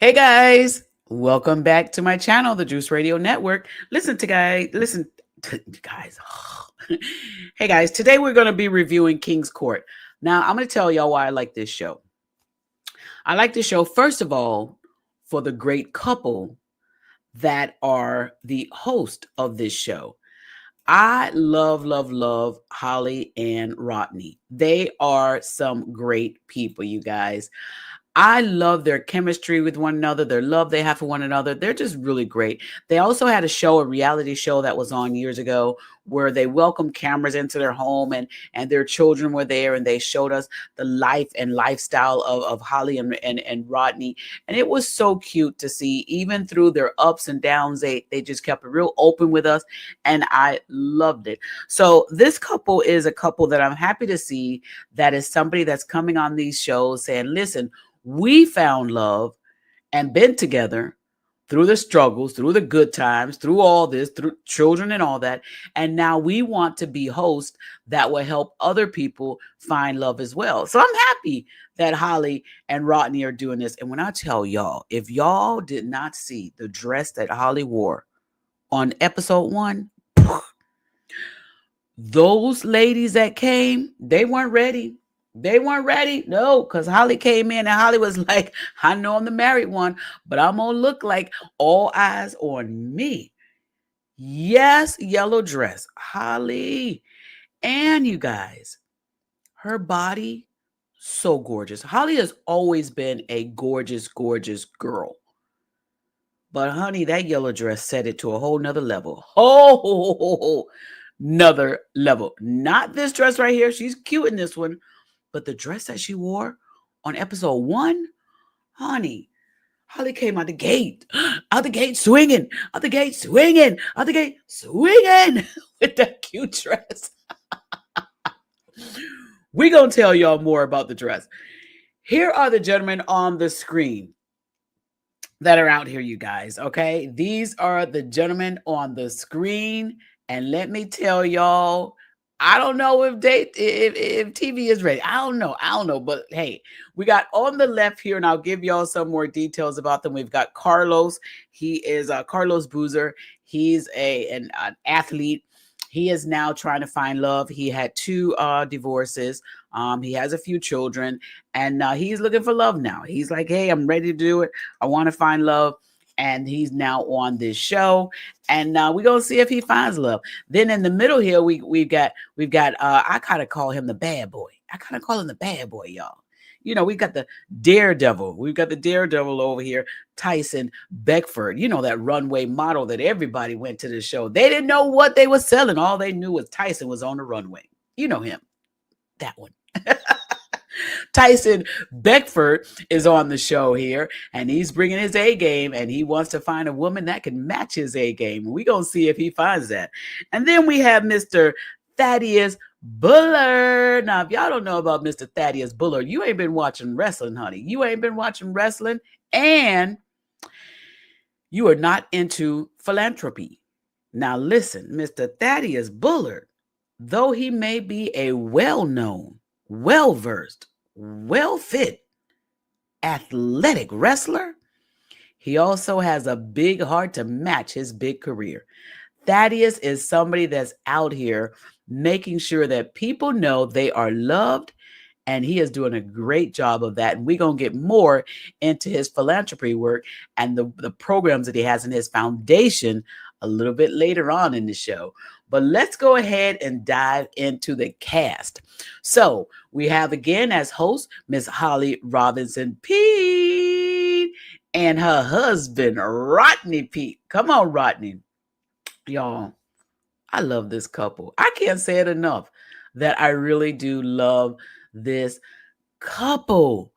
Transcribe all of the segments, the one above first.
Hey guys, welcome back to my channel, the Juice Radio Network. Listen to guys. Hey guys, today we're going to be reviewing King's Court. Now, I'm going to tell y'all why I like this show. I like this show, first of all, for the great couple that are the host of this show. I love Holly and Rodney. They are some great people, you guys. I love their chemistry with one another, their love they have for one another. They're just really great. They also had a reality show that was on years ago where they welcomed cameras into their home and their children were there and they showed us the life and lifestyle of Holly and Rodney. And it was so cute to see, even through their ups and downs, they just kept it real open with us. And I loved it. So this couple is a couple that I'm happy to see, that is somebody that's coming on these shows saying, listen, we found love and been together through the struggles, through the good times, through all this, through children and all that. And now we want to be hosts that will help other people find love as well. So I'm happy that Holly and Rodney are doing this. And when I tell y'all, if y'all did not see the dress that Holly wore on episode 1, those ladies that came, they weren't ready. They weren't ready. No, because Holly came in and Holly was like, I know I'm the married one, but I'm going to look like all eyes on me. Yes, yellow dress. Holly. And you guys, her body, so gorgeous. Holly has always been a gorgeous, gorgeous girl. But honey, that yellow dress set it to a whole nother level. Nother level. Not this dress right here. She's cute in this one. But the dress that she wore on episode 1, honey, Holly came out the gate swinging, out the gate swinging, out the gate swinging with that cute dress. We're going to tell y'all more about the dress. Here are the gentlemen on the screen that are out here, you guys, okay? These are the gentlemen on the screen. And let me tell y'all, I don't know if TV is ready. I don't know. But hey, we got on the left here, and I'll give y'all some more details about them. We've got Carlos. He is Carlos Boozer. He's an athlete. He is now trying to find love. He had 2 divorces. He has a few children, and he's looking for love now. He's like, hey, I'm ready to do it. I want to find love. And he's now on this show, and we're gonna see if he finds love. Then in the middle here, we've got I kind of call him the bad boy. Y'all. You know, we got the daredevil. We've got the daredevil over here, Tyson Beckford. You know, that runway model that everybody went to the show. They didn't know what they were selling. All they knew was Tyson was on the runway. You know him, that one. Tyson Beckford is on the show here, and he's bringing his A game, and he wants to find a woman that can match his A game. We're going to see if he finds that. And then we have Mr. Thaddeus Bullard. Now, if y'all don't know about Mr. Thaddeus Bullard, you ain't been watching wrestling, honey. You ain't been watching wrestling, and you are not into philanthropy. Now, listen, Mr. Thaddeus Bullard, though he may be a well-known, well-versed, well-fit, athletic wrestler, he also has a big heart to match his big career. Thaddeus is somebody that's out here making sure that people know they are loved, and he is doing a great job of that. And we're going to get more into his philanthropy work and the programs that he has in his foundation a little bit later on in the show. But let's go ahead and dive into the cast. So we have again as host, Miss Holly Robinson Peete and her husband, Rodney Peete. Come on, Rodney. Y'all, I love this couple. I can't say it enough that I really do love this couple.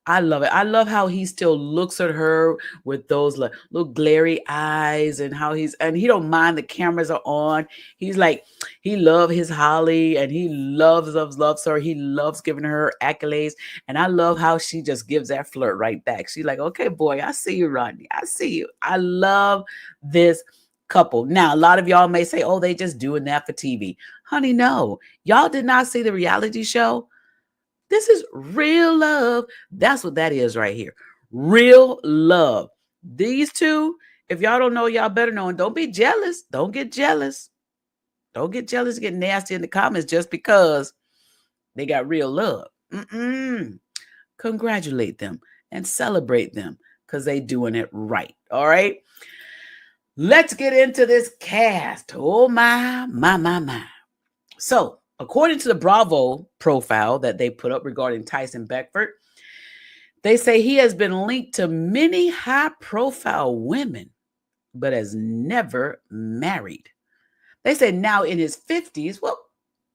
I love it. I love how he still looks at her with those little glary eyes, and how he don't mind the cameras are on. He's like, he loves his Holly, and he loves her. He loves giving her accolades. And I love how she just gives that flirt right back. She's like, okay, boy, I see you, Rodney. I see you. I love this couple. Now, a lot of y'all may say, oh, they just doing that for TV. Honey, no. Y'all did not see the reality show. This is real love. That's what that is right here. Real love. These two, if y'all don't know, y'all better know. And don't be jealous. Don't get jealous. Don't get jealous, get nasty in the comments just because they got real love. Congratulate them and celebrate them because they doing it right. All right. Let's get into this cast. Oh my. So, according to the Bravo profile that they put up regarding Tyson Beckford, they say he has been linked to many high-profile women, but has never married. They say now in his 50s. Well,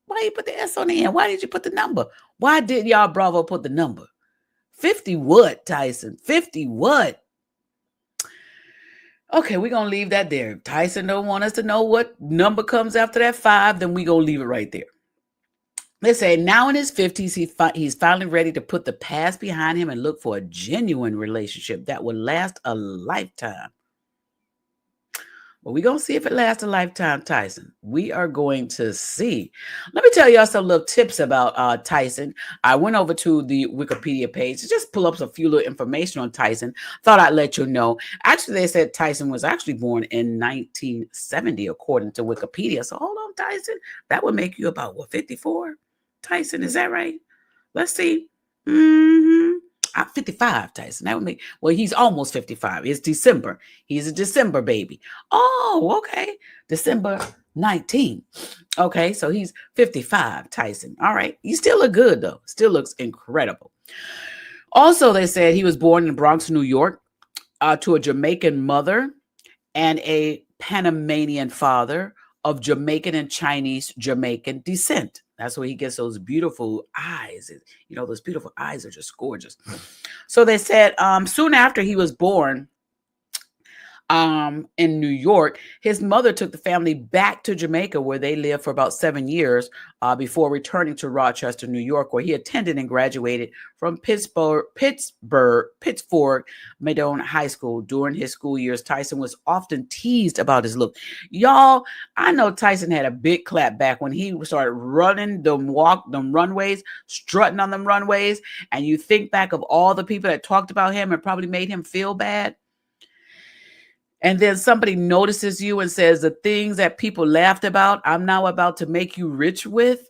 why you put the S on the end? Why did you put the number? Why did y'all Bravo put the number? 50 what, Tyson? 50 what? Okay, we're going to leave that there. If Tyson don't want us to know what number comes after that 5, then we're going to leave it right there. They say now in his 50s, he's finally ready to put the past behind him and look for a genuine relationship that will last a lifetime. Well, we're going to see if it lasts a lifetime, Tyson. We are going to see. Let me tell y'all some little tips about Tyson. I went over to the Wikipedia page to just pull up a few little information on Tyson. Thought I'd let you know. Actually, they said Tyson was actually born in 1970, according to Wikipedia. So hold on, Tyson. That would make you about, 54? Tyson, is that right? Let's see. 55, Tyson. That would make, he's almost 55. It's December. He's a December baby. Oh, okay. December 19. Okay, so he's 55, Tyson. All right. You still look good, though. Still looks incredible. Also, they said he was born in Bronx, New York, to a Jamaican mother and a Panamanian father of Jamaican and Chinese Jamaican descent. That's where he gets those beautiful eyes. Those beautiful eyes are just gorgeous. So they said soon after he was born in New York, his mother took the family back to Jamaica, where they lived for about 7 years before returning to Rochester, New York, where he attended and graduated from Pittsburgh Madone High School. During his school years, Tyson was often teased about his look. Y'all, I know Tyson had a big clap back when he started running them runways, strutting on them runways, and you think back of all the people that talked about him and probably made him feel bad. And then somebody notices you and says the things that people laughed about, I'm now about to make you rich with.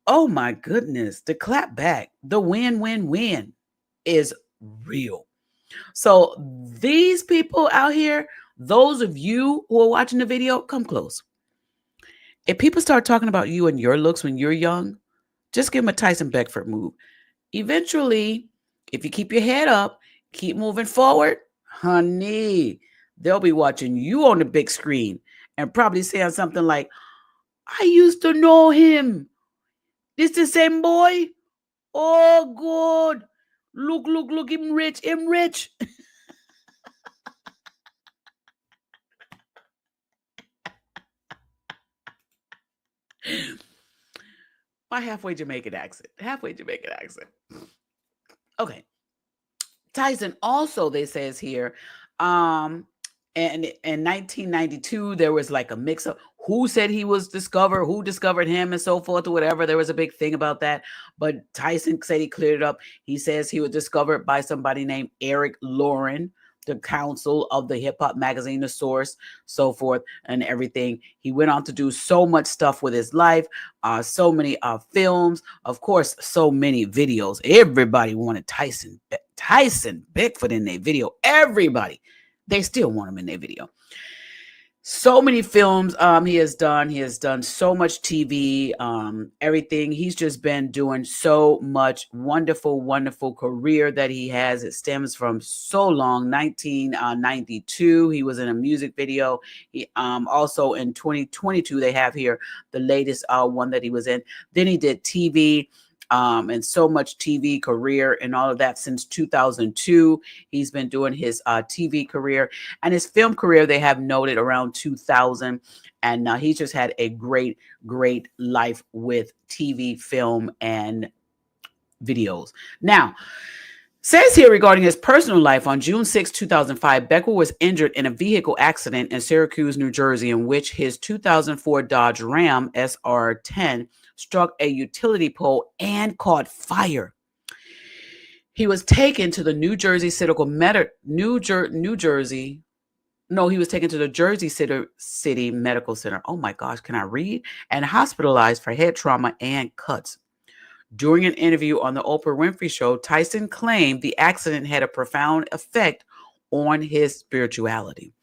Oh my goodness, the clap back, the win is real. So these people out here, those of you who are watching the video, come close. If people start talking about you and your looks when you're young, just give them a Tyson Beckford move. Eventually, if you keep your head up, keep moving forward, honey, they'll be watching you on the big screen and probably saying something like, I used to know him. This the same boy? Oh, good. Look, him rich. My halfway Jamaican accent. Okay. Tyson also, they says here, and in 1992, there was like a mix up. Who said he was discovered? Who discovered him and so forth or whatever. There was a big thing about that. But Tyson said he cleared it up. He says he was discovered by somebody named Eric Lauren, the counsel of the hip hop magazine, The Source, so forth and everything. He went on to do so much stuff with his life, so many films, of course, so many videos. Everybody wanted Tyson Beckford in their video. Everybody. They still want him in their video. So many films he has done. He has done so much TV, everything. He's just been doing so much wonderful career that he has. It stems from so long. 1992, he was in a music video. He also in 2022, they have here the latest one that he was in. Then he did TV. And so much TV career and all of that since 2002. He's been doing his TV career and his film career. They have noted around 2000. And he's just had a great life with TV, film, and videos. Now, says here regarding his personal life, on June 6, 2005, Beckford was injured in a vehicle accident in Syracuse, New Jersey, in which his 2004 Dodge Ram SR10 struck a utility pole and caught fire. He was taken to the New Jersey New Jersey. No, he was taken to the Jersey City Medical Center. Oh my gosh, can I read? And hospitalized for head trauma and cuts. During an interview on the Oprah Winfrey Show, Tyson claimed the accident had a profound effect on his spirituality.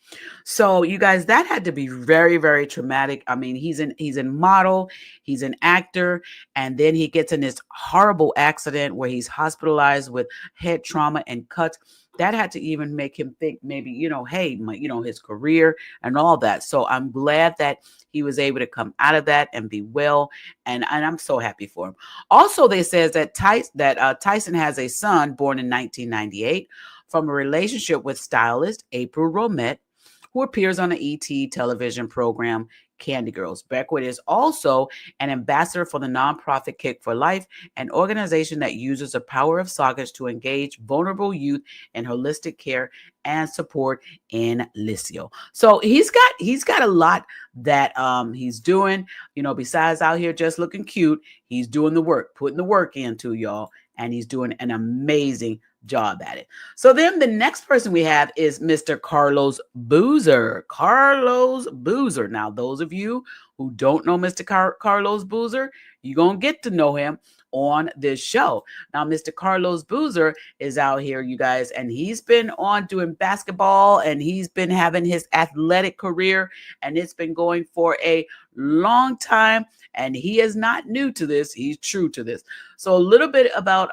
So you guys, that had to be very, very traumatic. I mean, he's in model, he's an actor, and then he gets in this horrible accident where he's hospitalized with head trauma and cuts. That had to even make him think maybe, hey, his career and all that. So I'm glad that he was able to come out of that and be well. And I'm so happy for him. Also, they says that Tyson has a son born in 1998 from a relationship with stylist April Romette, who appears on the ET television program Candy Girls. Beckwith is also an ambassador for the nonprofit Kick for Life, an organization that uses the power of sockets to engage vulnerable youth in holistic care and support in Licio. So he's got a lot that he's doing, besides out here just looking cute. He's doing the work, putting the work into, y'all, and he's doing an amazing job at it. So then the next person we have is Mr. Carlos Boozer. Carlos Boozer. Now, those of you who don't know Mr. Carlos Boozer, you're going to get to know him on this show. Now, Mr. Carlos Boozer is out here, you guys, and he's been on doing basketball, and he's been having his athletic career, and it's been going for a long time, and he is not new to this. He's true to this. So a little bit about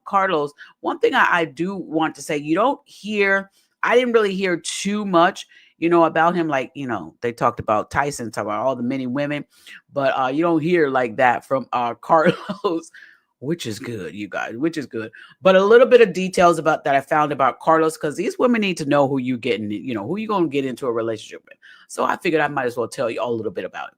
Carlos. One thing I do want to say, I didn't really hear too much, about him. Like, they talked about Tyson, talk about all the many women, but you don't hear like that from Carlos, which is good, you guys, which is good. But a little bit of details about that I found about Carlos, because these women need to know who you getting, who you going to get into a relationship with. So I figured I might as well tell you all a little bit about it.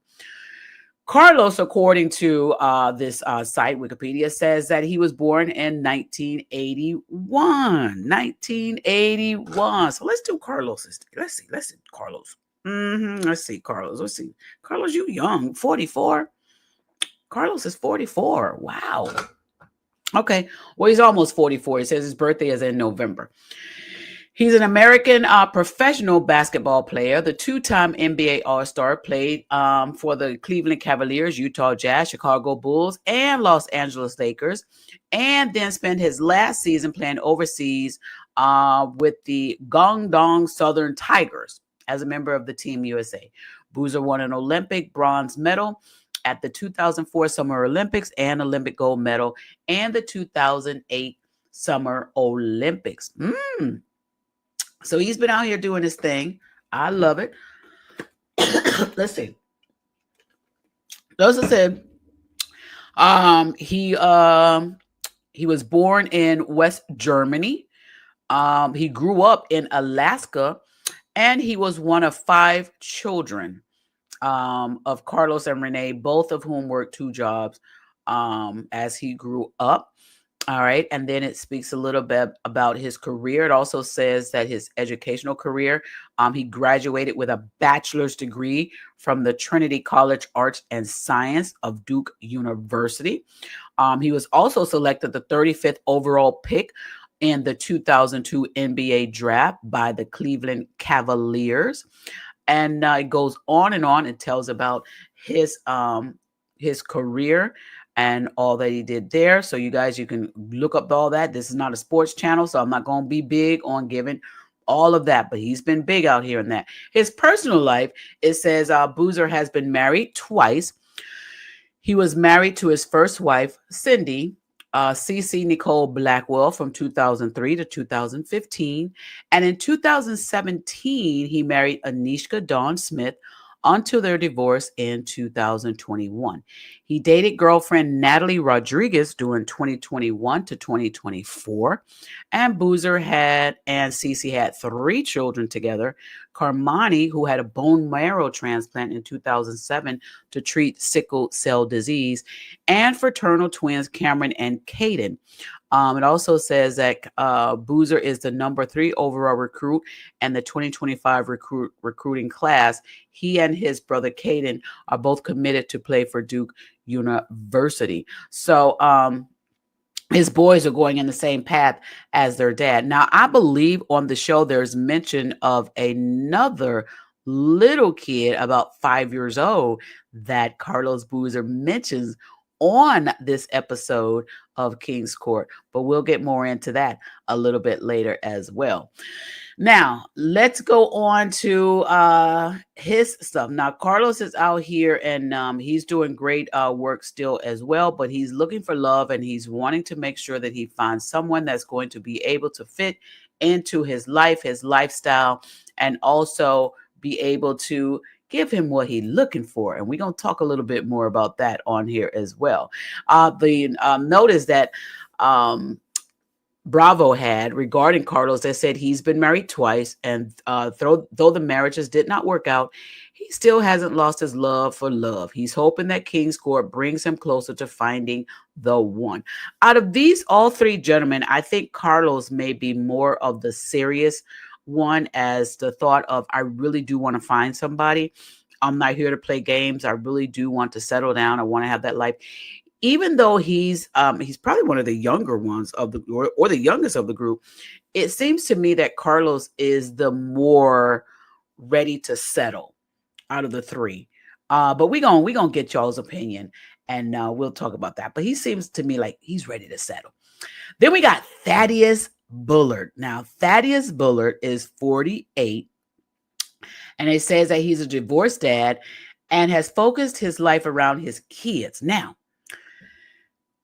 Carlos, according to this site, Wikipedia, says that he was born in 1981. 1981. So let's do Carlos. Let's see Carlos. Let's see Carlos. Carlos, you young, 44. Carlos is 44. Wow. Okay. Well, he's almost 44. He says his birthday is in November. He's an American professional basketball player, the two-time NBA All-Star, played for the Cleveland Cavaliers, Utah Jazz, Chicago Bulls, and Los Angeles Lakers, and then spent his last season playing overseas with the Guangdong Southern Tigers as a member of the Team USA. Boozer won an Olympic bronze medal at the 2004 Summer Olympics and Olympic gold medal and the 2008 Summer Olympics. So he's been out here doing his thing. I love it. Let's see. Those said, he was born in West Germany. He grew up in Alaska, and he was one of 5 children of Carlos and Renee, both of whom worked 2 jobs as he grew up. All right. And then it speaks a little bit about his career. It also says that his educational career, he graduated with a bachelor's degree from the Trinity College Arts and Science of Duke University. He was also selected the 35th overall pick in the 2002 NBA draft by the Cleveland Cavaliers. And it goes on and on. It tells about his career and all that he did there. So you guys, you can look up all that. This is not a sports channel, so I'm not going to be big on giving all of that, but he's been big out here in that. His personal life, it says Boozer has been married twice. He was married to his first wife, Cindy, CC Nicole Blackwell, from 2003 to 2015. And in 2017, he married Anishka Dawn Smith until their divorce in 2021. He dated girlfriend Natalie Rodriguez during 2021 to 2024. And Boozer and Cece had 3 children together. Carmani, who had a bone marrow transplant in 2007 to treat sickle cell disease, and fraternal twins Cameron and Caden. It also says that Boozer is the number 3 overall recruit and the 2025 recruiting class. He and his brother Caden are both committed to play for Duke University. So his boys are going in the same path as their dad. Now, I believe on the show there's mention of another little kid about 5 years old that Carlos Boozer mentions on this episode of King's Court, but we'll get more into that a little bit later as well. Now, let's go on to his stuff. Now, Carlos is out here and he's doing great work still as well, but he's looking for love and he's wanting to make sure that he finds someone that's going to be able to fit into his life, his lifestyle, and also be able to give him what he's looking for. And we're going to talk a little bit more about that on here as well. The notice that Bravo had regarding Carlos, they said he's been married twice, and though the marriages did not work out, he still hasn't lost his love for love. He's hoping that King's Court brings him closer to finding the one. Out of these all three gentlemen, I think Carlos may be more of the serious one, as the thought of, I really do want to find somebody. I'm not here to play games. I really do want to settle down. I want to have that life. Even though he's probably one of the younger ones of the or the youngest of the group, it seems to me that Carlos is the more ready to settle out of the three. But we gonna get y'all's opinion, and we'll talk about that. But he seems to me like he's ready to settle. Then we got Thaddeus Bullard. Now, Thaddeus Bullard is 48, and it says that he's a divorced dad and has focused his life around his kids. Now,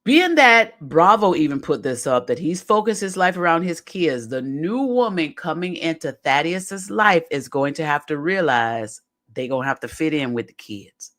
being that Bravo even put this up, that he's focused his life around his kids, the new woman coming into Thaddeus's life is going to have to realize they're going to have to fit in with the kids.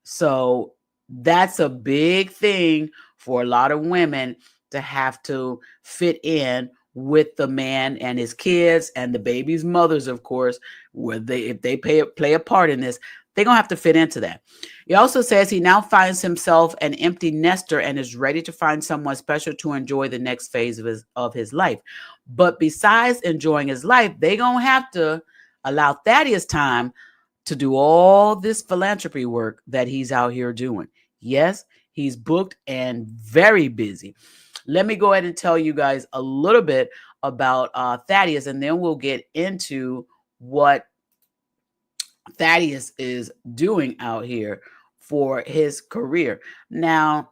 So that's a big thing for a lot of women, to have to fit in with the man and his kids and the baby's mothers, of course, where if they play a part in this, they're going to have to fit into that. He also says he now finds himself an empty nester and is ready to find someone special to enjoy the next phase of his life. But besides enjoying his life, they're going to have to allow Thaddeus time to do all this philanthropy work that he's out here doing. Yes, he's booked and very busy. Let me go ahead and tell you guys a little bit about Thaddeus, and then we'll get into what Thaddeus is doing out here for his career. Now,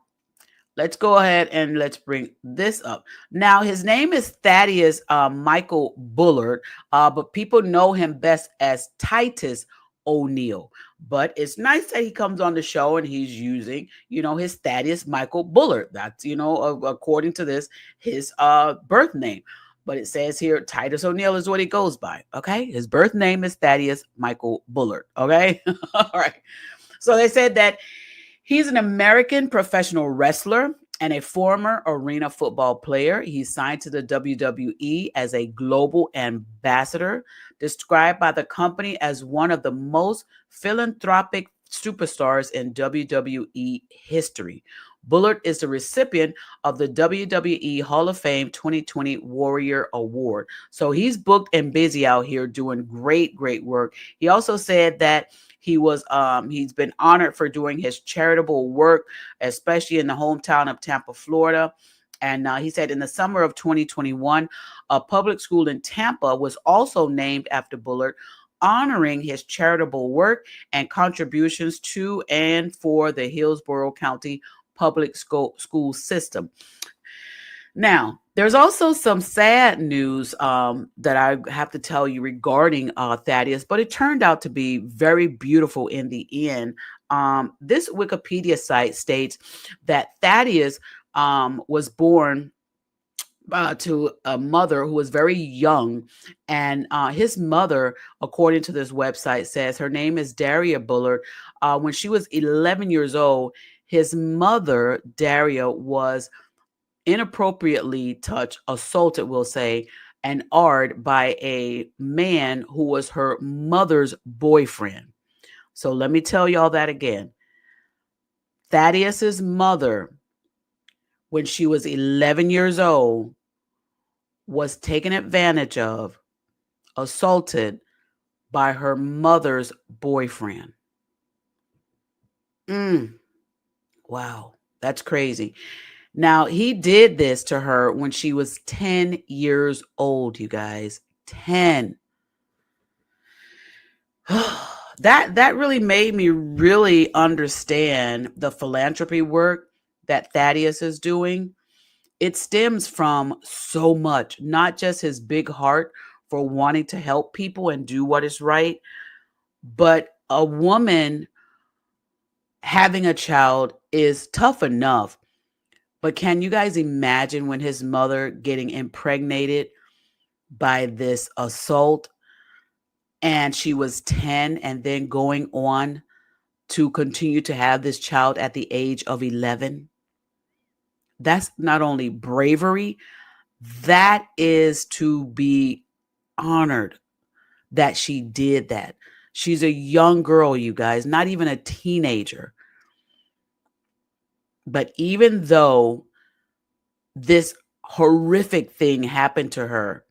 let's go ahead and let's bring this up. Now, his name is Thaddeus Michael Bullard, but people know him best as Titus O'Neil. But it's nice that he comes on the show and he's using, his Thaddeus Michael Bullard. That's, according to this, his birth name. But it says here, Titus O'Neil is what he goes by. Okay. His birth name is Thaddeus Michael Bullard. Okay. All right. So they said that he's an American professional wrestler and a former arena football player. He's signed to the WWE as a global ambassador, described by the company as one of the most philanthropic superstars in WWE history. Bullard is the recipient of the WWE Hall of Fame 2020 Warrior Award. So he's booked and busy out here doing great, great work. He also said that he's been honored for doing his charitable work, especially in the hometown of Tampa, Florida. And he said in the summer of 2021, a public school in Tampa was also named after Bullard, honoring his charitable work and contributions to and for the Hillsborough County public school system. Now, there's also some sad news that I have to tell you regarding Thaddeus, but it turned out to be very beautiful in the end. This Wikipedia site states that Thaddeus was born to a mother who was very young, and his mother, according to this website, says her name is Daria Bullard. When she was 11 years old, his mother, Daria, was inappropriately touched, assaulted, we'll say, and arred by a man who was her mother's boyfriend. So let me tell y'all that again. Thaddeus's mother, when she was 11 years old, was taken advantage of, assaulted by her mother's boyfriend. Wow, that's crazy. Now, he did this to her when she was 10 years old, you guys. 10. That really made me really understand the philanthropy work that Thaddeus is doing. It stems from so much, not just his big heart for wanting to help people and do what is right, but a woman having a child is tough enough. But can you guys imagine when his mother getting impregnated by this assault and she was 10 and then going on to continue to have this child at the age of 11? That's not only bravery, that is to be honored that she did that. She's a young girl, you guys, not even a teenager. But even though this horrific thing happened to her,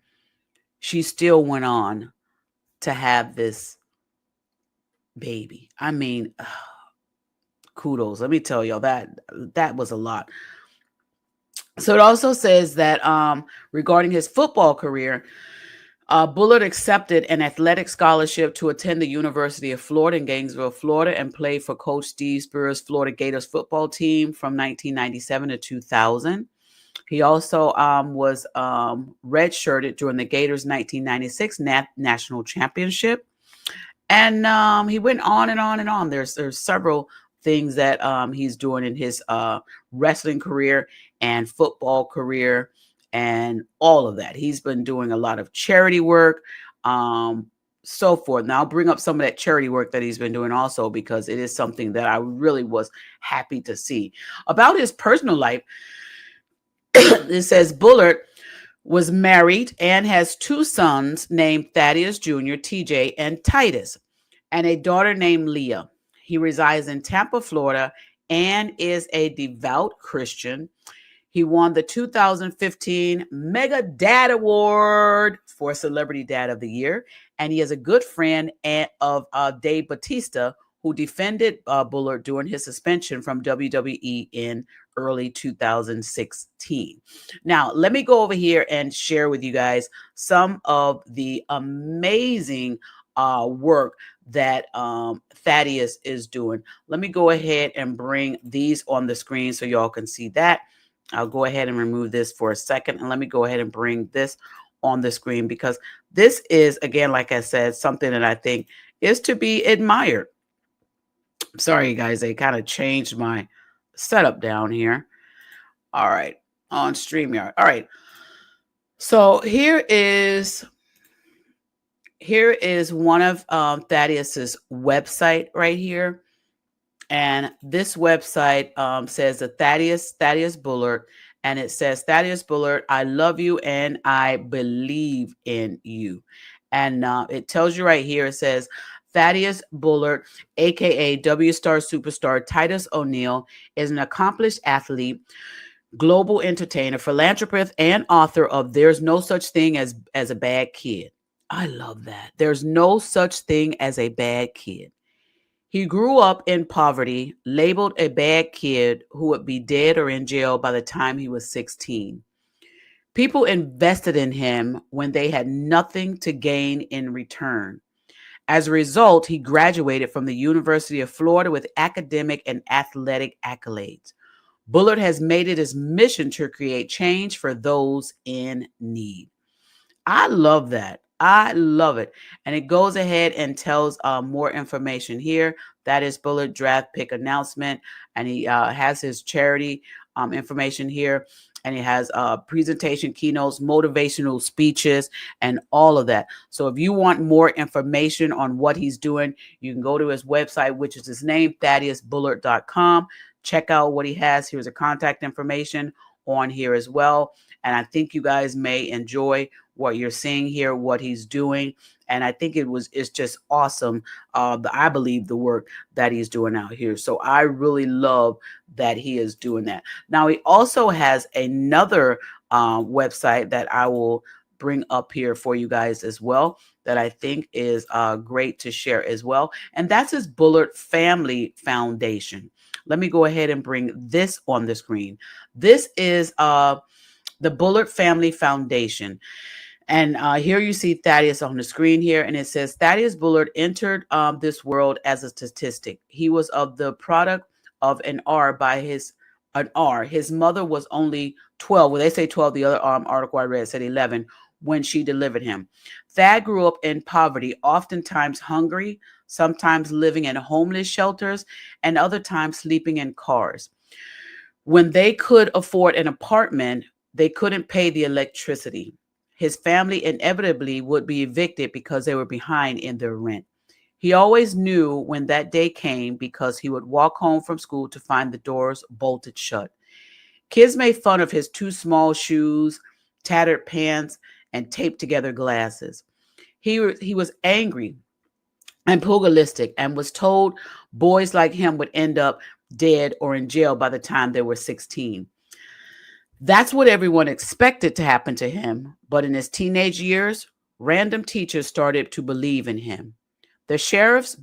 she still went on to have this baby. I mean, kudos. Let me tell y'all that was a lot. So it also says that regarding his football career, Bullard accepted an athletic scholarship to attend the University of Florida in Gainesville, Florida, and played for Coach Steve Spurrier's Florida Gators football team from 1997 to 2000. He also was redshirted during the Gators' 1996 national championship. And he went on and on and on. There's several things that he's doing in his wrestling career and football career and all of that. He's been doing a lot of charity work, so forth. Now I'll bring up some of that charity work that he's been doing also, because it is something that I really was happy to see. About his personal life, it says Bullard was married and has two sons named Thaddeus Jr., TJ, and Titus, and a daughter named Leah. He resides in Tampa, Florida, and is a devout Christian. He won the 2015 Mega Dad Award for Celebrity Dad of the Year, and he is a good friend of Dave Bautista, who defended Bullard during his suspension from WWE in early 2016. Now, let me go over here and share with you guys some of the amazing work that Thaddeus is doing. Let me go ahead and bring these on the screen so y'all can see that. I'll go ahead and remove this for a second, and let me go ahead and bring this on the screen, because this is, again, like I said, something that I think is to be admired. Sorry, guys, they kind of changed my setup down here. All right, on StreamYard. All right, so here is one of Thaddeus's website right here. And this website says that Thaddeus Bullard, and it says, Thaddeus Bullard, I love you and I believe in you. And it tells you right here, it says, Thaddeus Bullard, aka W Star Superstar Titus O'Neil, is an accomplished athlete, global entertainer, philanthropist, and author of There's No Such Thing as a Bad Kid. I love that. There's no such thing as a bad kid. He grew up in poverty, labeled a bad kid who would be dead or in jail by the time he was 16. People invested in him when they had nothing to gain in return. As a result, he graduated from the University of Florida with academic and athletic accolades. Bullard has made it his mission to create change for those in need. I love that. I love it. And it goes ahead and tells more information here. That is Bullard draft pick announcement. And he has his charity information here. And he has presentation, keynotes, motivational speeches, and all of that. So if you want more information on what he's doing, you can go to his website, which is his name, THADDEUSBullard.com. Check out what he has. Here's a contact information on here as well. And I think you guys may enjoy what you're seeing here, what he's doing. And I think it's just awesome. I believe the work that he's doing out here. So I really love that he is doing that. Now, he also has another website that I will bring up here for you guys as well, that I think is great to share as well. And that's his Bullard Family Foundation. Let me go ahead and bring this on the screen. This is the Bullard Family Foundation. And here you see Thaddeus on the screen here, and it says Thaddeus Bullard entered this world as a statistic. He was of the product of an R by an R. His mother was only 12. Well, they say 12. The other article I read said 11 when she delivered him. Thad grew up in poverty, oftentimes hungry, sometimes living in homeless shelters, and other times sleeping in cars. When they could afford an apartment, they couldn't pay the electricity. His family inevitably would be evicted because they were behind in their rent. He always knew when that day came because he would walk home from school to find the doors bolted shut. Kids made fun of his too small shoes, tattered pants, and taped together glasses. He was angry and pugilistic and was told boys like him would end up dead or in jail by the time they were 16. That's what everyone expected to happen to him, but in his teenage years, random teachers started to believe in him. The sheriff's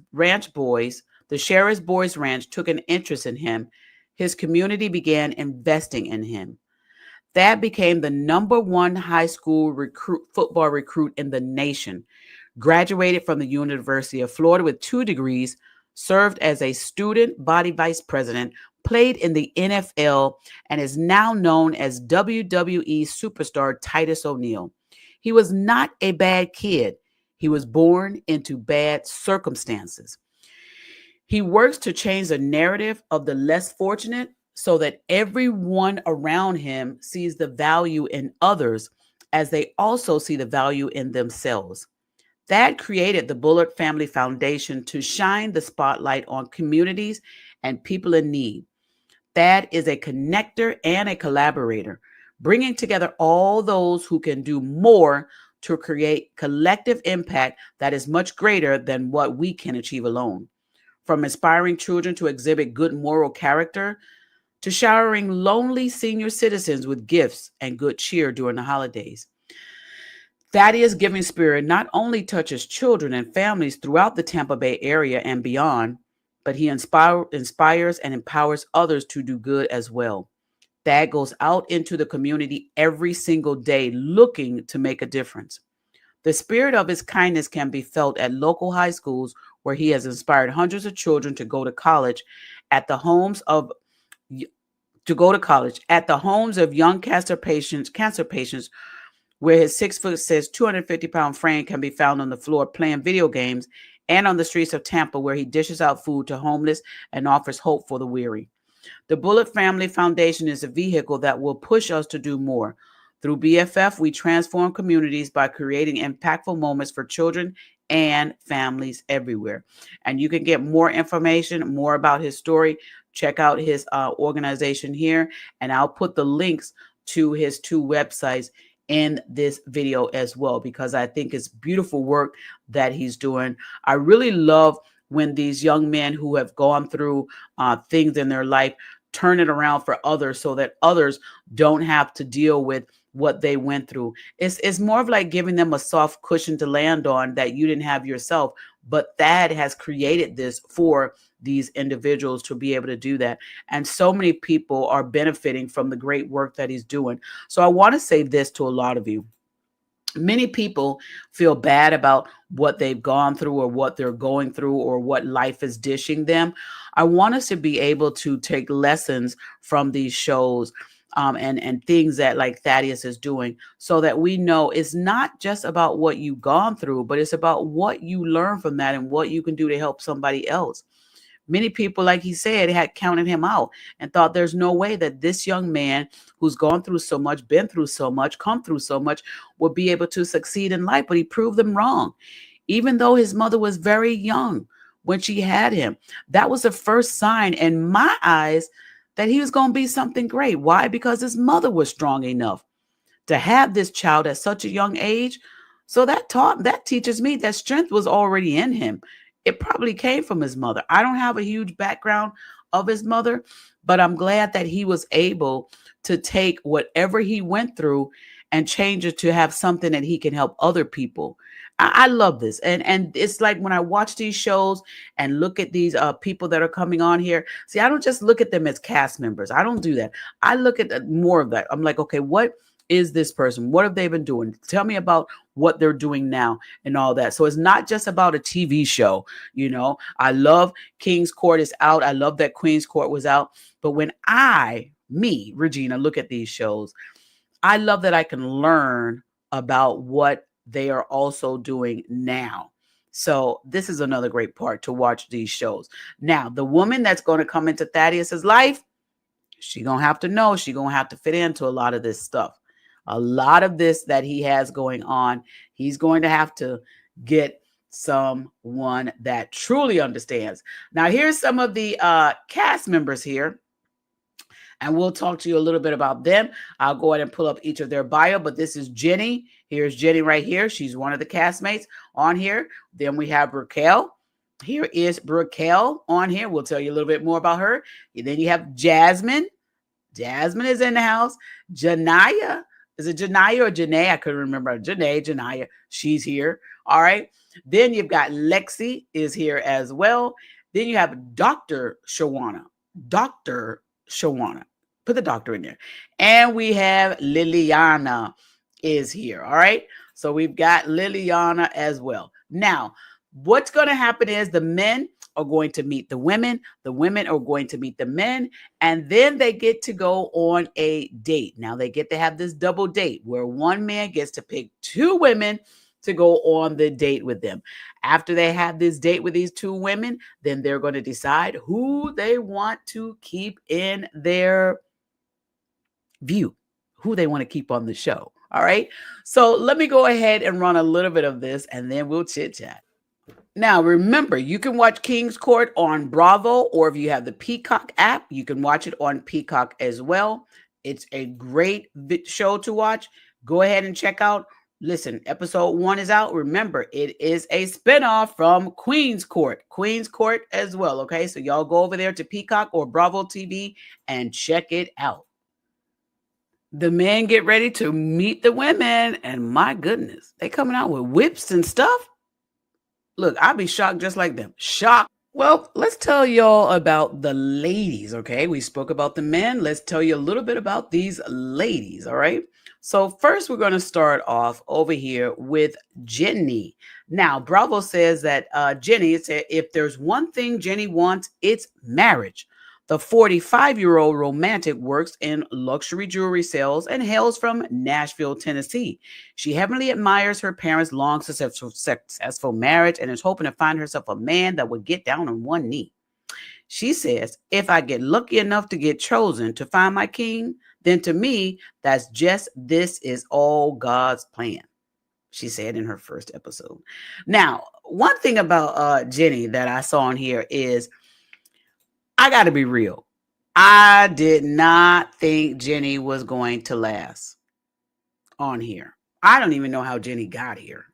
boys ranch took an interest in him. His community began investing in him. Thad became the #1 high school football recruit in the nation, graduated from the University of Florida with 2 degrees, served as a student body vice president, played in the NFL, and is now known as WWE superstar Titus O'Neil. He was not a bad kid. He was born into bad circumstances. He works to change the narrative of the less fortunate so that everyone around him sees the value in others as they also see the value in themselves. That created the Bullard Family Foundation to shine the spotlight on communities and people in need. Thad is a connector and a collaborator, bringing together all those who can do more to create collective impact that is much greater than what we can achieve alone. From inspiring children to exhibit good moral character, to showering lonely senior citizens with gifts and good cheer during the holidays. Thaddeus' giving spirit not only touches children and families throughout the Tampa Bay area and beyond, but he inspires and empowers others to do good as well. Thad goes out into the community every single day looking to make a difference. The spirit of his kindness can be felt at local high schools where he has inspired hundreds of children to go to college at the homes of young cancer patients where his 6'6", 250-pound frame can be found on the floor playing video games, and on the streets of Tampa where he dishes out food to homeless and offers hope for the weary. The Bullard Family Foundation is a vehicle that will push us to do more. Through BFF, we transform communities by creating impactful moments for children and families everywhere. And you can get more information, more about his story. Check out his organization here, and I'll put the links to his 2 websites in this video as well, because I think it's beautiful work that he's doing. I really love when these young men who have gone through things in their life turn it around for others so that others don't have to deal with what they went through. It's more of like giving them a soft cushion to land on that you didn't have yourself, but Thad has created this for these individuals to be able to do that. And so many people are benefiting from the great work that he's doing. So I want to say this to a lot of you. Many people feel bad about what they've gone through or what they're going through or what life is dishing them. I want us to be able to take lessons from these shows and things that like Thaddeus is doing, so that we know it's not just about what you've gone through, but it's about what you learn from that and what you can do to help somebody else. Many people, like he said, had counted him out and thought there's no way that this young man who's gone through so much, been through so much, come through so much, would be able to succeed in life. But he proved them wrong. Even though his mother was very young when she had him, that was the first sign in my eyes that he was going to be something great. Why? Because his mother was strong enough to have this child at such a young age. So that teaches me that strength was already in him. It probably came from his mother. I don't have a huge background of his mother, but I'm glad that he was able to take whatever he went through and change it to have something that he can help other people. I love this. And it's like when I watch these shows and look at these people that are coming on here, see, I don't just look at them as cast members. I don't do that. I look at more of that. I'm like, okay, what is this person? What have they been doing? Tell me about what they're doing now and all that. So it's not just about a TV show. I love King's Court is out. I love that Queen's Court was out. But when me, Regina, look at these shows, I love that I can learn about what they are also doing now. So this is another great part to watch these shows. Now, the woman that's going to come into Thaddeus's life, she going to have to know, she going to have to fit into a lot of this stuff. A lot of this that he has going on, he's going to have to get someone that truly understands. Now, here's some of the cast members here, and we'll talk to you a little bit about them. I'll go ahead and pull up each of their bio, but this is Jenny. Here's Jenny right here. She's one of the castmates on here. Then we have Raquel. Here is Raquel on here. We'll tell you a little bit more about her. And then you have Jasmine. Jasmine is in the house. Janaya. Is it Janaya or Janae? I couldn't remember. Janaya. She's here. All right. Then you've got Lexi is here as well. Then you have Dr. Shawana. Dr. Shawana. Put the doctor in there. And we have Liliana is here. All right. So we've got Liliana as well. Now, what's going to happen is the men are going to meet the women are going to meet the men, and then they get to go on a date. Now they get to have this double date where one man gets to pick two women to go on the date with them. After they have this date with these two women, then they're going to decide who they want to keep in their view, who they want to keep on the show. All right. So let me go ahead and run a little bit of this, and then we'll chit chat. Now, remember, you can watch King's Court on Bravo, or if you have the Peacock app, you can watch it on Peacock as well. It's a great show to watch. Go ahead and check out. Listen, episode 1 is out. Remember, it is a spinoff from Queen's Court as well. Okay, so y'all go over there to Peacock or Bravo TV and check it out. The men get ready to meet the women, and my goodness, they coming out with whips and stuff. Look, I'll be shocked just like them. Shocked. Well, let's tell y'all about the ladies, okay? We spoke about the men. Let's tell you a little bit about these ladies, all right? So first, we're going to start off over here with Jenny. Now, Bravo says that Jenny said if there's one thing Jenny wants, it's marriage. The 45-year-old romantic works in luxury jewelry sales and hails from Nashville, Tennessee. She heavily admires her parents' long, successful marriage and is hoping to find herself a man that would get down on one knee. She says, if I get lucky enough to get chosen to find my king, then to me, this is all God's plan, she said in her first episode. Now, one thing about Jenny that I saw on here is, I got to be real. I did not think Jenny was going to last on here. I don't even know how Jenny got here.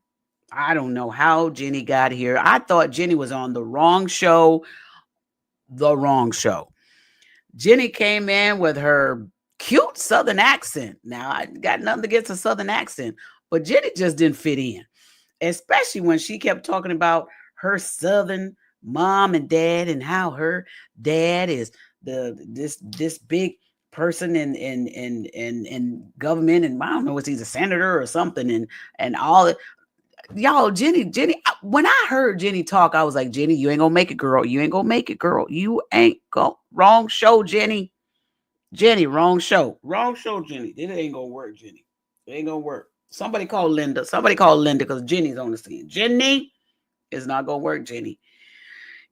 I don't know how Jenny got here. I thought Jenny was on the wrong show. Jenny came in with her cute Southern accent. Now, I got nothing against a Southern accent, but Jenny just didn't fit in, especially when she kept talking about her Southern mom and dad and how her dad is this big person in government, and I don't know if he's a senator or something, and all that. Y'all, Jenny, when I heard Jenny talk, I was like, Jenny, you ain't gonna make it, girl. You ain't gonna make it, girl. You ain't go wrong show, Jenny. Jenny, wrong show, Jenny. It ain't gonna work, Jenny. It ain't gonna work. Somebody call Linda because Jenny's on the scene. Jenny, it's not gonna work, Jenny.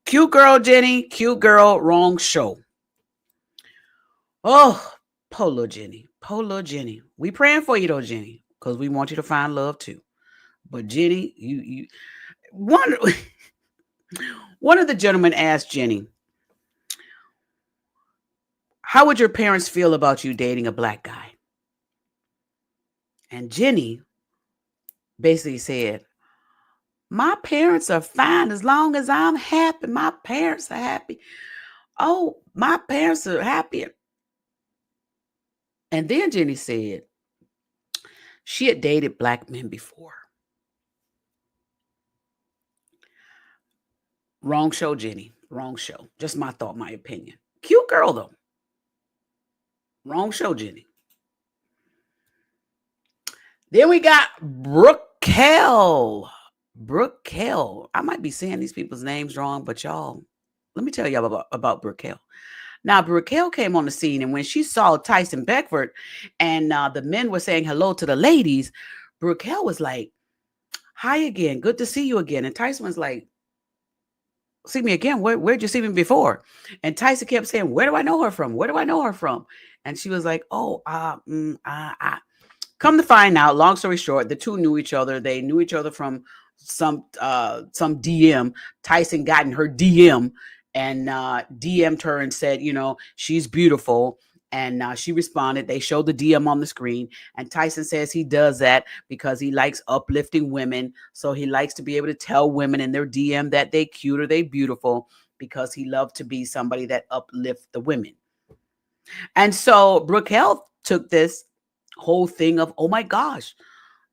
Cute girl, Jenny. Cute girl, wrong show. Oh, Polo Jenny. We praying for you though, Jenny, because we want you to find love too. But Jenny, you one of the gentlemen asked Jenny, how would your parents feel about you dating a black guy? And Jenny basically said, my parents are fine as long as I'm happy. My parents are happy. Oh, my parents are happy. And then Jenny said she had dated black men before. Wrong show, Jenny. Wrong show. Just my thought, my opinion. Cute girl, though. Wrong show, Jenny. Then we got Brooke Kell. Brooke Kell. I might be saying these people's names wrong, but y'all, let me tell y'all about Brooke Kell. Now, Brooke Kell came on the scene, and when she saw Tyson Beckford and the men were saying hello to the ladies, Brooke Kell was like, "Hi again. Good to see you again." And Tyson was like, "See me again? Where'd you see me before?" And Tyson kept saying, "Where do I know her from? Where do I know her from?" And she was like, "Oh, Come to find out, long story short, the two knew each other. They knew each other from some DM. Tyson got in her DM and DM'd her and said, she's beautiful. And she responded. They showed the DM on the screen. And Tyson says he does that because he likes uplifting women. So he likes to be able to tell women in their DM that they cute or they beautiful because he loves to be somebody that uplifts the women. And so Brooke Health took this whole thing of, oh my gosh,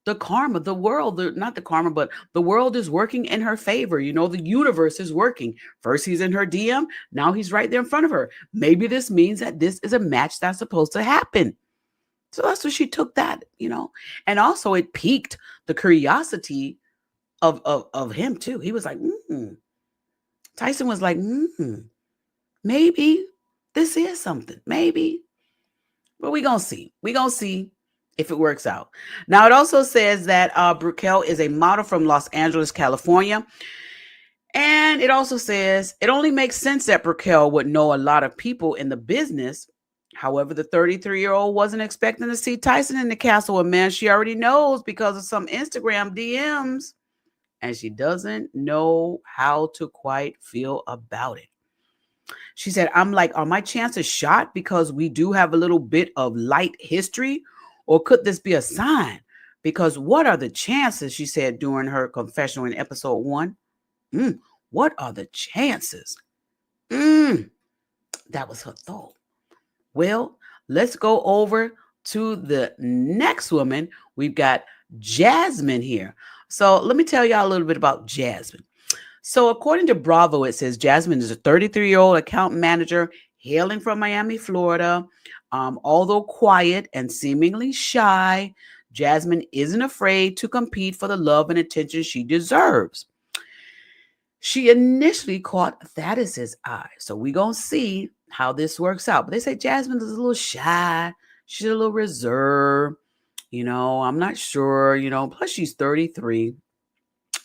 the karma, the world, not the karma, but the world is working in her favor. The universe is working. First, he's in her DM. Now he's right there in front of her. Maybe this means that this is a match that's supposed to happen. So that's what she took that, and also it piqued the curiosity of him too. He was like, Tyson was like, maybe this is something, maybe. But we're going to see. We're going to see if it works out. Now, it also says that Brooke Kell is a model from Los Angeles, California. And it also says it only makes sense that Brooke Kell would know a lot of people in the business. However, the 33-year-old wasn't expecting to see Tyson in the castle, a man she already knows because of some Instagram DMs. And she doesn't know how to quite feel about it. She said, I'm like, are my chances shot because we do have a little bit of light history? Or could this be a sign? Because what are the chances, she said during her confessional in episode 1? What are the chances? That was her thought. Well, let's go over to the next woman. We've got Jasmine here. So let me tell y'all a little bit about Jasmine. So according to Bravo, it says Jasmine is a 33-year-old account manager hailing from Miami, Florida. Although quiet and seemingly shy, Jasmine isn't afraid to compete for the love and attention she deserves. She initially caught THADDEUS' eye. So we're going to see how this works out. But they say Jasmine is a little shy. She's a little reserved. I'm not sure, plus she's 33.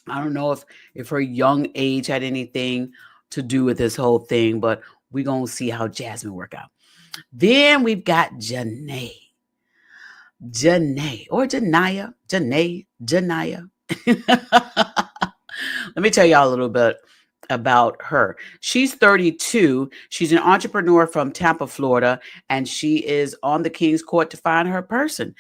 I don't know if her young age had anything to do with this whole thing, but we're going to see how Jasmine work out. Then we've got Janae or Janaya. Let me tell y'all a little bit about her. She's 32. She's an entrepreneur from Tampa, Florida, and she is on the King's Court to find her person.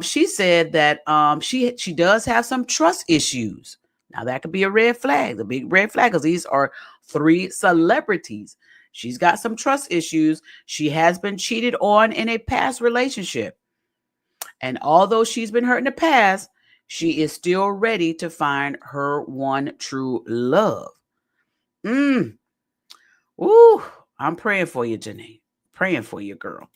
She said that she does have some trust issues. Now, that could be a red flag, the big red flag, because these are 3 celebrities. She's got some trust issues. She has been cheated on in a past relationship. And although she's been hurt in the past, she is still ready to find her one true love. Ooh, I'm praying for you, Janae. Praying for you, girl.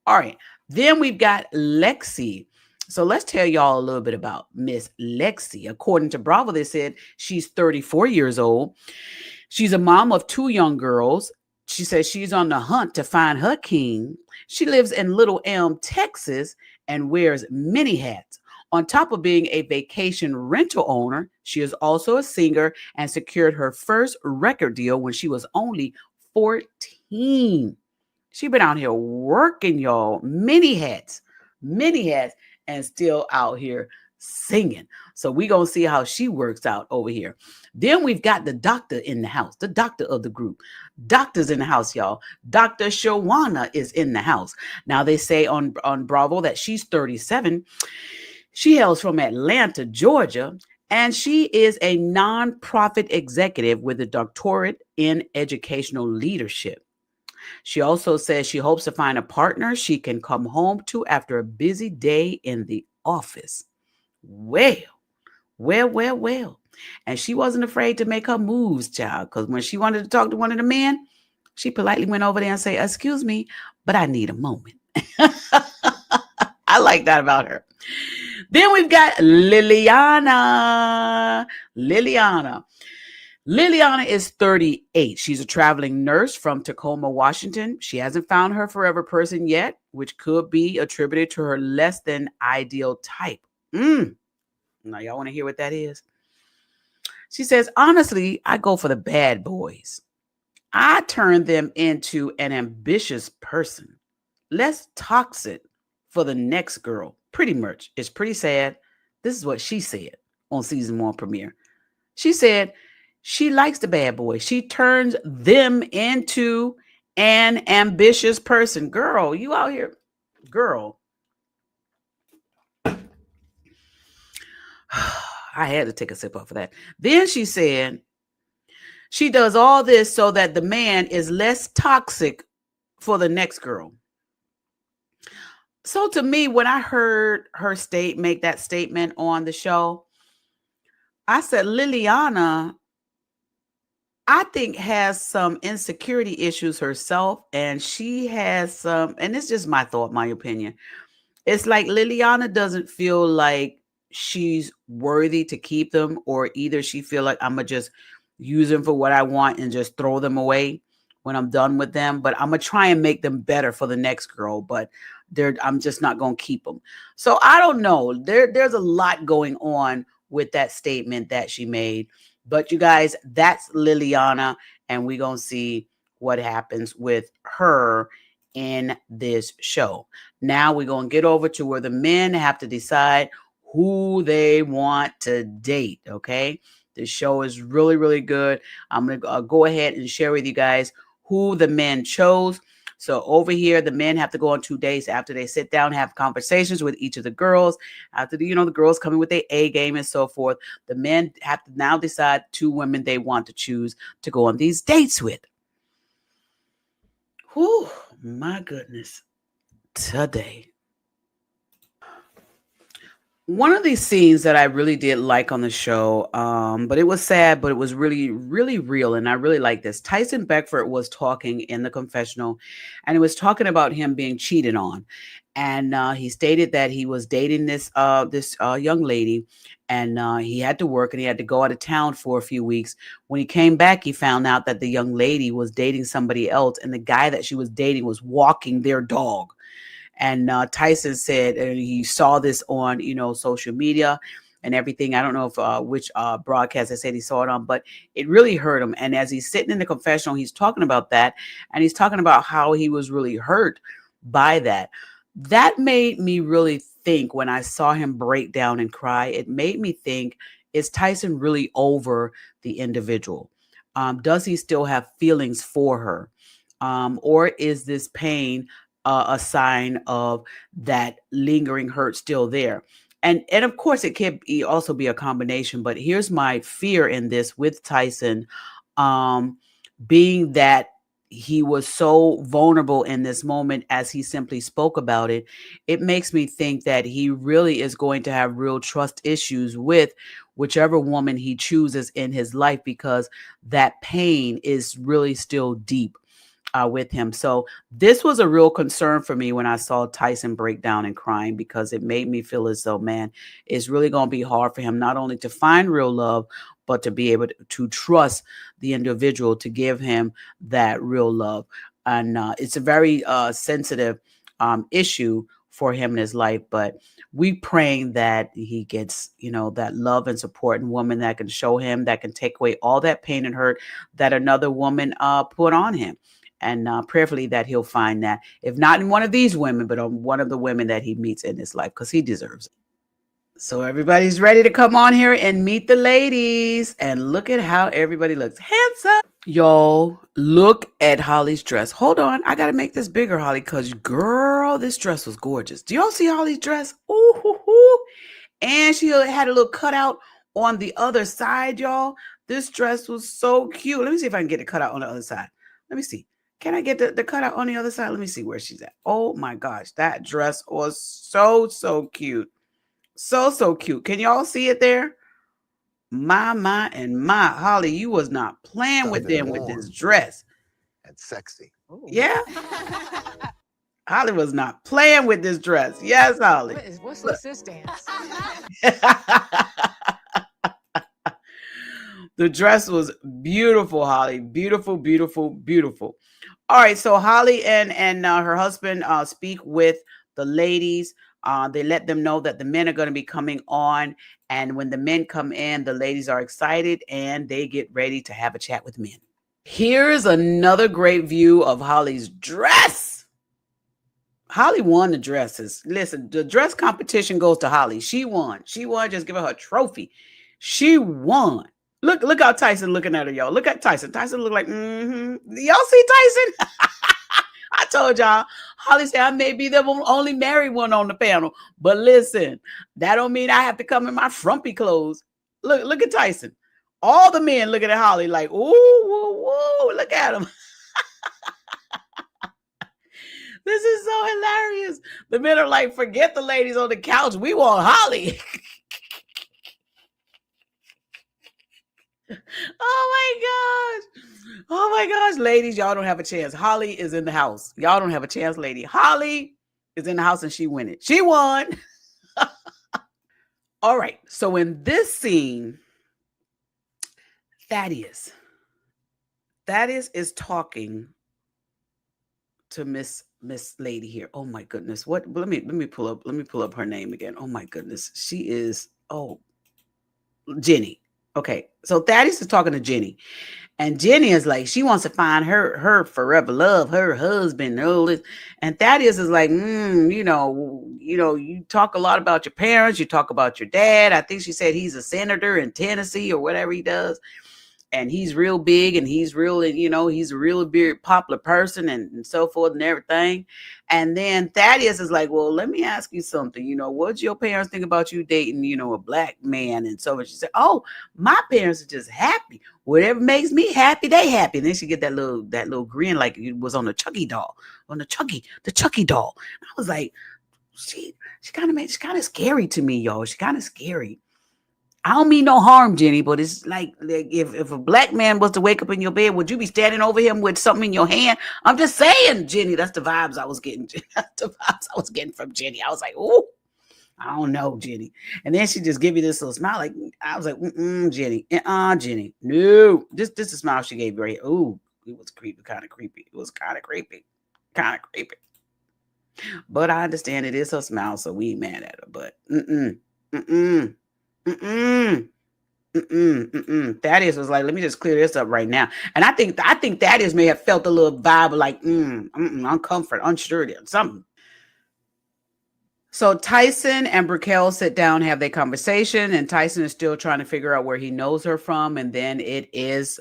All right. Then we've got Lexi. So let's tell y'all a little bit about Miss Lexi. According to Bravo, they said she's 34 years old. She's a mom of 2 young girls. She says she's on the hunt to find her king. She lives in Little Elm, Texas, and wears many hats. On top of being a vacation rental owner, she is also a singer and secured her first record deal when she was only 14. She's been out here working, y'all. Many hats, and still out here singing. So we're going to see how she works out over here. Then we've got the doctor in the house, the doctor of the group. Doctor's in the house, y'all. Dr. Shawana is in the house. Now, they say on Bravo that she's 37. She hails from Atlanta, Georgia, and she is a nonprofit executive with a doctorate in educational leadership. She also says she hopes to find a partner she can come home to after a busy day in the office. Well. And she wasn't afraid to make her moves, child, because when she wanted to talk to one of the men, she politely went over there and said, "Excuse me, but I need a moment." I like that about her. Then we've got Liliana. Liliana. Liliana is 38. She's a traveling nurse from Tacoma, Washington. She hasn't found her forever person yet, which could be attributed to her less than ideal type. Now, y'all want to hear what that is? She says, honestly, I go for the bad boys. I turn them into an ambitious person, less toxic for the next girl. Pretty much. It's pretty sad. This is what she said on season 1 premiere. She said she likes the bad boy. She turns them into an ambitious person. Girl, you out here. Girl. I had to take a sip off of that. Then she said she does all this so that the man is less toxic for the next girl. So to me, when I heard her make that statement on the show, I said, Liliana, I think, has some insecurity issues herself, and she has some, and it's just my thought, my opinion. It's like Liliana doesn't feel like she's worthy to keep them, or either she feel like I'm gonna just use them for what I want and just throw them away when I'm done with them. But I'm gonna try and make them better for the next girl, but I'm just not gonna keep them. So I don't know. There's a lot going on with that statement that she made. But you guys, that's Liliana, and we're gonna see what happens with her in this show. Now we're going to get over to where the men have to decide who they want to date, okay? The show is really, really good. I'm going to go ahead and share with you guys who the men chose. So over here, the men have to go on 2 dates after they sit down, have conversations with each of the girls. After the girls coming with their A game and so forth, the men have to now decide 2 women they want to choose to go on these dates with. Whew, my goodness. Today, one of these scenes that I really did like on the show, but it was sad, but it was really, really real, and I really like this. Tyson Beckford was talking in the confessional, and he was talking about him being cheated on, and he stated that he was dating this young lady, and he had to work, and he had to go out of town for a few weeks. When he came back, he found out that the young lady was dating somebody else, and the guy that she was dating was walking their dog. And Tyson said, and he saw this on, social media and everything. I don't know if which broadcast I said he saw it on, but it really hurt him. And as he's sitting in the confessional, he's talking about that, and he's talking about how he was really hurt by that. That made me really think when I saw him break down and cry. It made me think, is Tyson really over the individual? Does he still have feelings for her? Or is this pain a sign of that lingering hurt still there? And of course, it can also be a combination. But here's my fear in this with Tyson, being that he was so vulnerable in this moment as he simply spoke about it. It makes me think that he really is going to have real trust issues with whichever woman he chooses in his life, because that pain is really still deep with him. So this was a real concern for me when I saw Tyson break down and crying, because it made me feel as though, man, it's really going to be hard for him not only to find real love, but to be able to trust the individual to give him that real love. And it's a very sensitive issue for him in his life, but we praying that he gets, that love and support and woman that can show him, that can take away all that pain and hurt that another woman put on him. And prayerfully that he'll find that, if not in one of these women, but on one of the women that he meets in his life, because he deserves it. So everybody's ready to come on here and meet the ladies. And look at how everybody looks handsome. Y'all, look at Holly's dress. Hold on. I got to make this bigger, Holly, because, girl, this dress was gorgeous. Do y'all see Holly's dress? Ooh. And she had a little cutout on the other side, y'all. This dress was so cute. Let me see if I can get it cut out on the other side. Let me see. Can I get the cutout on the other side? Let me see where she's at. Oh my gosh, that dress was so cute. So cute. Can y'all see it there? My, and my. Holly, you was not playing with them with this dress. And sexy. Ooh. Yeah? Holly was not playing with this dress. Yes, Holly. What's this dance? The dress was beautiful, Holly. Beautiful, beautiful, beautiful. All right, so Holly and her husband speak with the ladies. They let them know that the men are going to be coming on, and when the men come in, the ladies are excited and they get ready to have a chat with men. Here's another great view of Holly's dress. Holly won the dresses. Listen, the dress competition goes to Holly. She won. She won. Just give her a trophy. She won. Look how Tyson looking at her, y'all. Look at Tyson. Tyson look like, Y'all see Tyson? I told y'all, Holly said I may be the only married one on the panel. But listen, that don't mean I have to come in my frumpy clothes. Look at Tyson. All the men looking at Holly like, ooh, woo, woo, look at him. This is so hilarious. The men are like, forget the ladies on the couch. We want Holly. Oh my gosh. Oh my gosh, ladies, y'all don't have a chance. Holly is in the house. Y'all don't have a chance, lady. Holly is in the house and she won it. She won. All right. So in this scene, Thaddeus is talking to Miss Lady here. Oh my goodness. What? Let me pull up her name again. Oh my goodness. She is Jenny. Okay. So Thaddeus is talking to Jenny. And Jenny is like, she wants to find her forever love, her husband, and all this. And Thaddeus is like, you talk a lot about your parents, you talk about your dad. I think she said he's a senator in Tennessee or whatever he does. And he's real big and he's really, he's a really big popular person and so forth and everything. And then Thaddeus is like, well, let me ask you something. What'd your parents think about you dating, a black man? And so she said, oh, my parents are just happy. Whatever makes me happy, they happy. And then she get that little grin like it was on the Chucky doll, the Chucky doll. I was like, she's kind of scary to me, y'all. She's kind of scary. I don't mean no harm, Jenny, but it's like if a black man was to wake up in your bed, would you be standing over him with something in your hand? I'm just saying, Jenny, that's the vibes I was getting. That's the vibes I was getting from Jenny. I was like, oh, I don't know, Jenny. And then she just give you this little smile. Like, I was like, Jenny. Jenny. No. This is a smile she gave right here. Ooh, it was creepy, kind of creepy. It was kind of creepy. Kind of creepy. But I understand it is her smile, so we ain't mad at her. But Thaddeus was like, let me just clear this up right now. And I think Thaddeus may have felt a little vibe of like, uncomfort, unsure, something. So Tyson and Brickell sit down, have their conversation, and Tyson is still trying to figure out where he knows her from. And then it is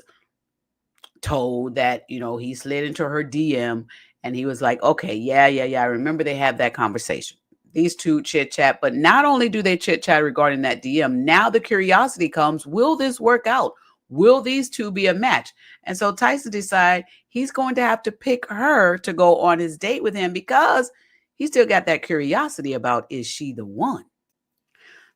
told that, he slid into her DM and he was like, okay, yeah. I remember they had that conversation. These two chit chat, but not only do they chit chat regarding that DM, now the curiosity comes, will this work out? Will these two be a match? And so Tyson decides he's going to have to pick her to go on his date with him because he still got that curiosity about, is she the one?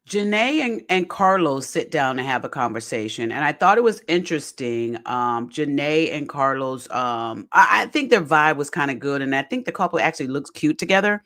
Janae and Carlos sit down and have a conversation. And I thought it was interesting. Janae and Carlos, I think their vibe was kind of good. And I think the couple actually looks cute together.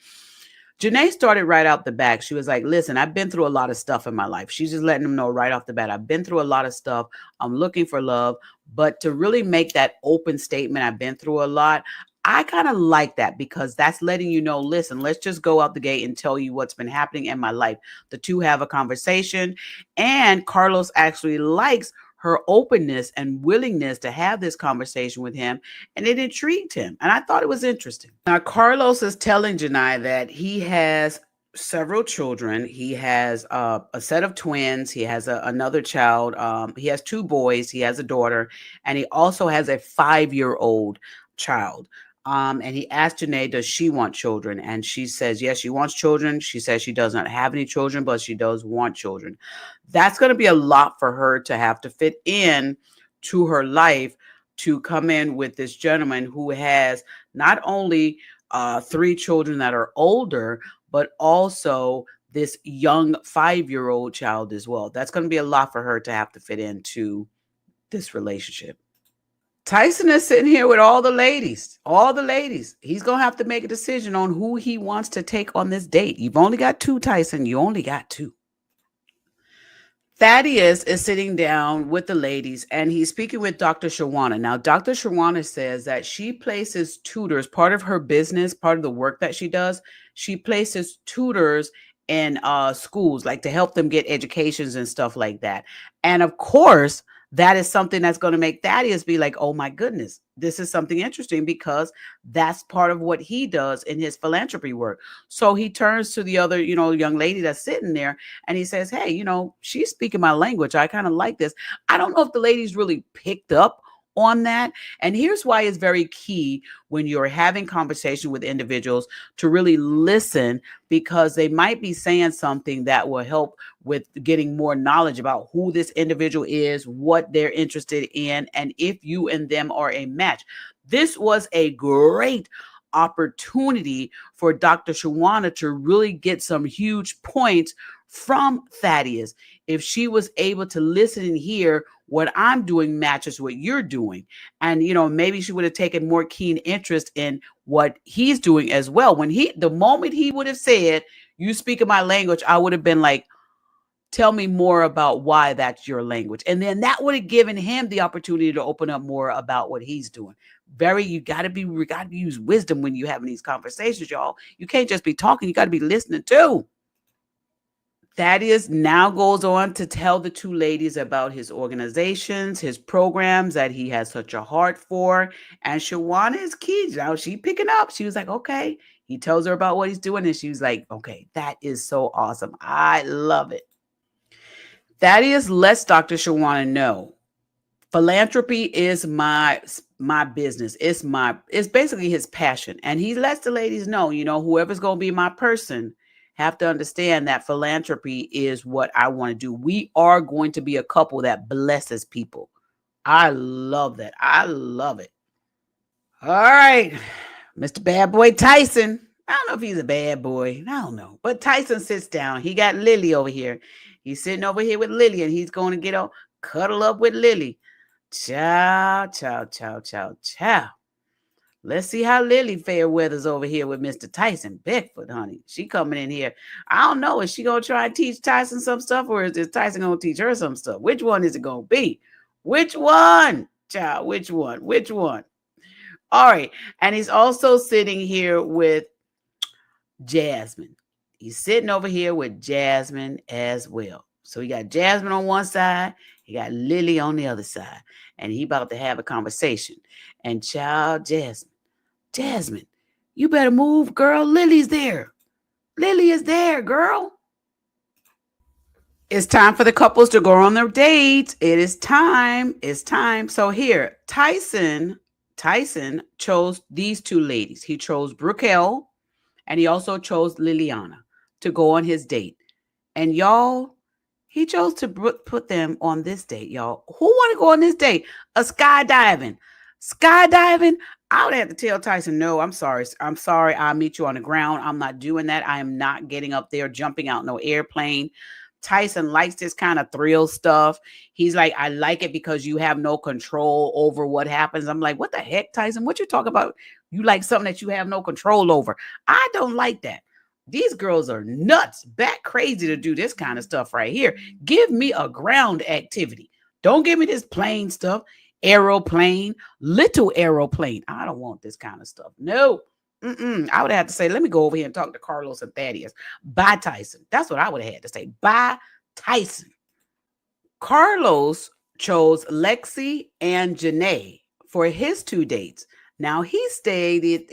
Janae started right out the back. She was like, listen, I've been through a lot of stuff in my life. She's just letting them know right off the bat. I've been through a lot of stuff. I'm looking for love. But to really make that open statement, I've been through a lot. I kind of like that because that's letting you know, listen, let's just go out the gate and tell you what's been happening in my life. The two have a conversation and Carlos actually likes her openness and willingness to have this conversation with him, and it intrigued him. And I thought it was interesting. Now, Carlos is telling Janae that he has several children. He has a set of twins. He has another child. He has two boys. He has a daughter, and he also has a 5-year-old child. And he asked Janae, does she want children? And she says, yes, she wants children. She says she does not have any children, but she does want children. That's going to be a lot for her to have to fit in to her life to come in with this gentleman who has not only 3 children that are older, but also this young 5-year-old child as well. That's going to be a lot for her to have to fit into this relationship. Tyson is sitting here with all the ladies, all the ladies. He's going to have to make a decision on who he wants to take on this date. You've only got 2, Tyson. You only got 2. Thaddeus is sitting down with the ladies and he's speaking with Dr. Shawana. Now, Dr. Shawana says that she places tutors, part of her business, part of the work that she does, she places tutors in schools, like to help them get educations and stuff like that. And of course, that is something that's going to make Thaddeus be like, oh my goodness, this is something interesting, because that's part of what he does in his philanthropy work. So he turns to the other, young lady that's sitting there and he says, hey, she's speaking my language. I kind of like this. I don't know if the ladies really picked up on that. And here's why it's very key when you're having conversation with individuals to really listen, because they might be saying something that will help with getting more knowledge about who this individual is, what they're interested in, and if you and them are a match. This was a great opportunity for Dr. Shawana to really get some huge points from Thaddeus. If she was able to listen and hear what I'm doing matches what you're doing. And, maybe she would have taken more keen interest in what he's doing as well. The moment he would have said, you speak in my language, I would have been like, tell me more about why that's your language. And then that would have given him the opportunity to open up more about what he's doing. You got to use wisdom when you're having these conversations, y'all. You can't just be talking. You got to be listening too. Thaddeus now goes on to tell the 2 ladies about his organizations, his programs that he has such a heart for. And Shawana is key. Now she picking up. She was like, okay. He tells her about what he's doing. And she was like, okay, that is so awesome. I love it. Thaddeus lets Dr. Shawana know philanthropy is my business. It's basically his passion. And he lets the ladies know, whoever's going to be my person have to understand that philanthropy is what I want to do. We are going to be a couple that blesses people. I love that. I love it. All right, Mr. Bad Boy Tyson. I don't know if he's a bad boy. I don't know. But Tyson sits down. He got Lily over here. He's sitting over here with Lily, and he's going to cuddle up with Lily. Ciao, ciao, ciao, ciao, ciao. Let's see how Lily Fairweather's over here with Mr. Tyson Beckford, honey. She coming in here. I don't know. Is she going to try and teach Tyson some stuff, or is Tyson going to teach her some stuff? Which one is it going to be? Which one? Child, which one? Which one? All right. And he's also sitting here with Jasmine. He's sitting over here with Jasmine as well. So he got Jasmine on one side. He got Lily on the other side. And he about to have a conversation. And child, Jasmine, you better move, girl. Lily's there. Lily is there, girl. It's time for the couples to go on their dates. It is time. It's time. So here, Tyson chose these 2 ladies. He chose Brookel, and he also chose Liliana to go on his date. And y'all, he chose to put them on this date, y'all. Who want to go on this date? Skydiving. I would have to tell Tyson, no, I'm sorry. I'll meet you on the ground. I'm not doing that. I am not getting up there, jumping out no airplane. Tyson likes this kind of thrill stuff. He's like, I like it because you have no control over what happens. I'm like, what the heck, Tyson? What you talking about? You like something that you have no control over. I don't like that. These girls are nuts, bat crazy to do this kind of stuff right here. Give me a ground activity. Don't give me this plane stuff. Aeroplane, little aeroplane. I don't want this kind of stuff. No. I would have to say, let me go over here and talk to Carlos and Thaddeus. Bye, Tyson. That's what I would have had to say. Bye, Tyson. Carlos chose Lexi and Janae for his 2 dates. Now he stated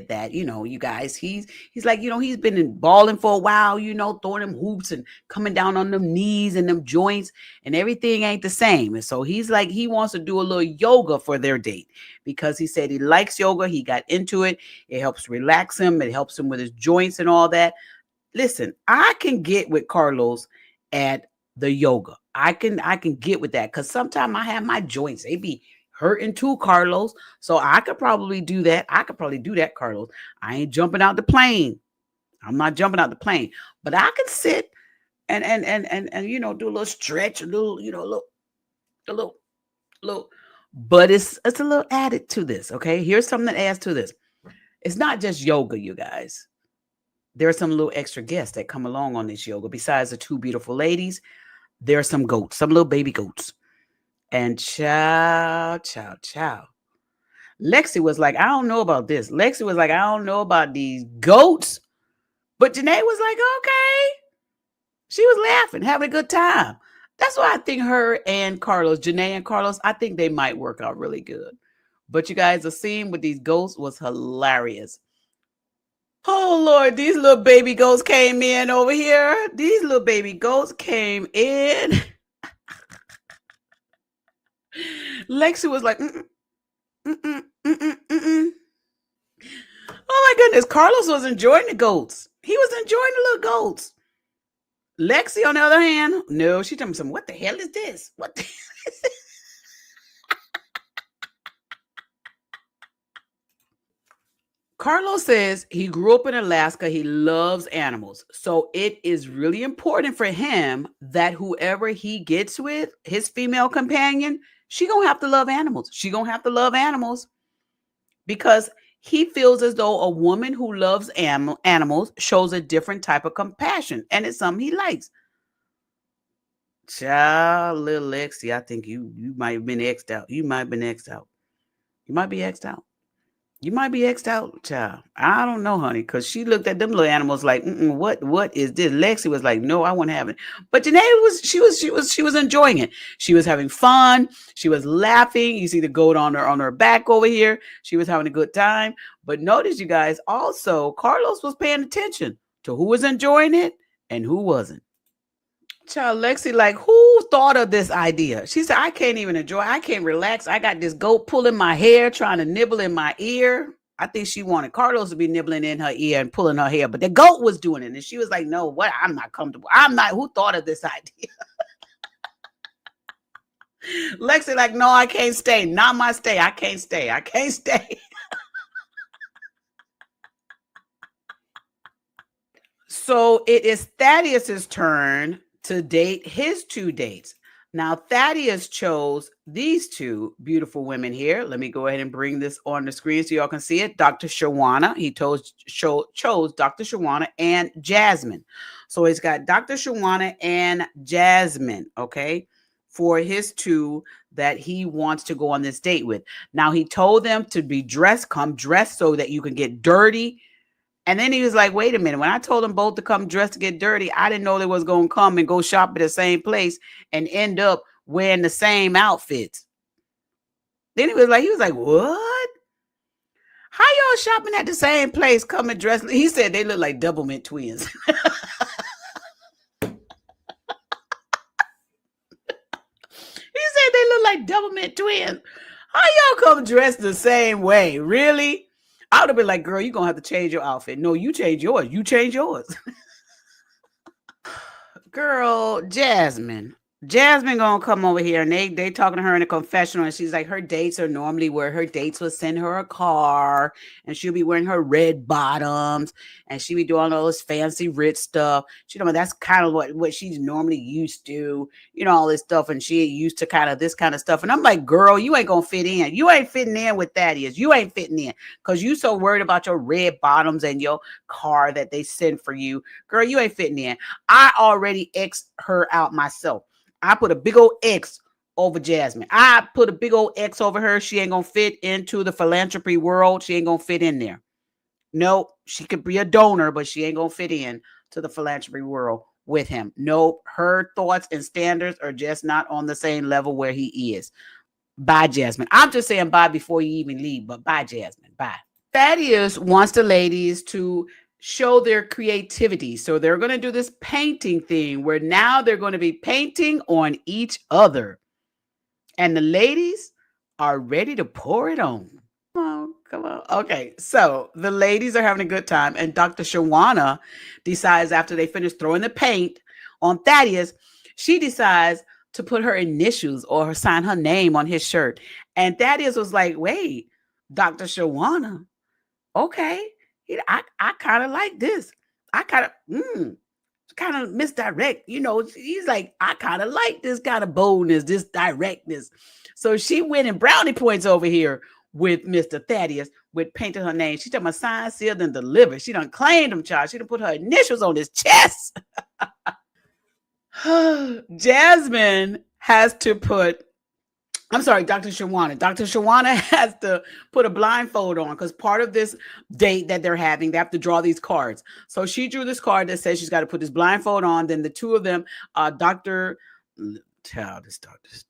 that, you guys, he's like, he's been balling for a while, throwing them hoops and coming down on them knees and them joints, and everything ain't the same. And so he's like, he wants to do a little yoga for their date, because he said he likes yoga. He got into it. It helps relax him. It helps him with his joints and all that. Listen, I can get with Carlos at the yoga. I can get with that, because sometimes I have my joints. They be hurting too, Carlos. So I could probably do that. Carlos. I ain't jumping out the plane. I'm not jumping out the plane, but I can sit and do a little stretch, a little, a little. But it's a little added to this. Okay, here's something that adds to this. It's not just yoga, you guys. There are some little extra guests that come along on this yoga. Besides the two beautiful ladies, there are some goats, some little baby goats. And chow, chow, chow. Lexi was like, I don't know about this. Lexi was like, I don't know about these goats. But Janae was like, okay. She was laughing, having a good time. That's why I think her and Carlos, Janae and Carlos, I think they might work out really good. But you guys, the scene with these goats was hilarious. Oh, Lord, these little baby goats came in over here. These little baby goats came in. Lexi was like, mm-mm, mm-mm, mm-mm, mm-mm. Oh, my goodness. Carlos was enjoying the goats. He was enjoying the little goats. Lexi, on the other hand, no, she told me something. What the hell is this? What the hell is this? Carlos says he grew up in Alaska. He loves animals. So it is really important for him that whoever he gets with, his female companion, she gonna have to love animals. She gonna have to love animals because he feels as though a woman who loves animals shows a different type of compassion, and it's something he likes. Child, little Lexi, I think you might have been X'd out. You might have been X'd out. You might be X'd out. You might be X'd out, child. I don't know, honey, because she looked at them little animals like, what is this? Lexi was like, no, I won't have it. But Janae was enjoying it. She was having fun. She was laughing. You see the goat on her back over here. She was having a good time. But notice, you guys, also Carlos was paying attention to who was enjoying it and who wasn't. Child, Lexi, like, who thought of this idea? She said, I can't even enjoy. I can't relax. I got this goat pulling my hair, trying to nibble in my ear. I think she wanted Carlos to be nibbling in her ear and pulling her hair, but the goat was doing it. And she was like, no, what? I'm not comfortable. I'm not. Who thought of this idea? Lexi, like, no, I can't stay. Not my stay. I can't stay. I can't stay. So it is Thaddeus's turn to date his two dates. Now, Thaddeus chose these two beautiful women here. Let me go ahead and bring this on the screen so y'all can see it. Dr. Shawana. He chose Dr. Shawana and Jasmine. So he's got Dr. Shawana and Jasmine, okay, for his two that he wants to go on this date with. Now, he told them to be dressed, come dressed so that you can get dirty. And then he was like, wait a minute. When I told them both to come dressed to get dirty, I didn't know they was going to come and go shop at the same place and end up wearing the same outfits. Then he was like, what? How y'all shopping at the same place, coming dressed? He said they look like double mint twins. He said they look like double mint twins. How y'all come dressed the same way? Really? I would have been like, girl, you're going to have to change your outfit. No, you change yours. You change yours. Girl, Jasmine gonna come over here and they talking to her in a confessional, and she's like, her dates are normally where her dates will send her a car and she'll be wearing her red bottoms and she'll be doing all this fancy rich stuff. She know that's kind of what she's normally used to, all this stuff, and she used to kind of this kind of stuff. And I'm like, girl, you ain't gonna fit in. You ain't fitting in with Thaddeus. You ain't fitting in because you so worried about your red bottoms and your car that they send for you. Girl, you ain't fitting in. I already X'd her out myself. I put a big old X over Jasmine. I put a big old X over her. She ain't going to fit into the philanthropy world. She ain't going to fit in there. Nope. She could be a donor, but she ain't going to fit in to the philanthropy world with him. Nope. Her thoughts and standards are just not on the same level where he is. Bye, Jasmine. I'm just saying bye before you even leave, but bye, Jasmine. Bye. Thaddeus wants the ladies to show their creativity. So they're going to do this painting thing where now they're going to be painting on each other. And the ladies are ready to pour it on. Come on. Okay, so the ladies are having a good time. And Dr. Shawana decides after they finish throwing the paint on Thaddeus, she decides to put her initials or sign her name on his shirt. And Thaddeus was like, wait, Dr. Shawana, okay. I kind of like this. I kind of misdirect. He's like, I kind of like this kind of boldness, this directness. So she winning brownie points over here with Mr. Thaddeus with painting her name. She talking about signed, sealed, and delivered. She done claimed him, child. She done put her initials on his chest. Jasmine has to put, I'm sorry, Dr. Shawana. Dr. Shawana has to put a blindfold on because part of this date that they're having, they have to draw these cards. So she drew this card that says she's got to put this blindfold on. Then the two of them,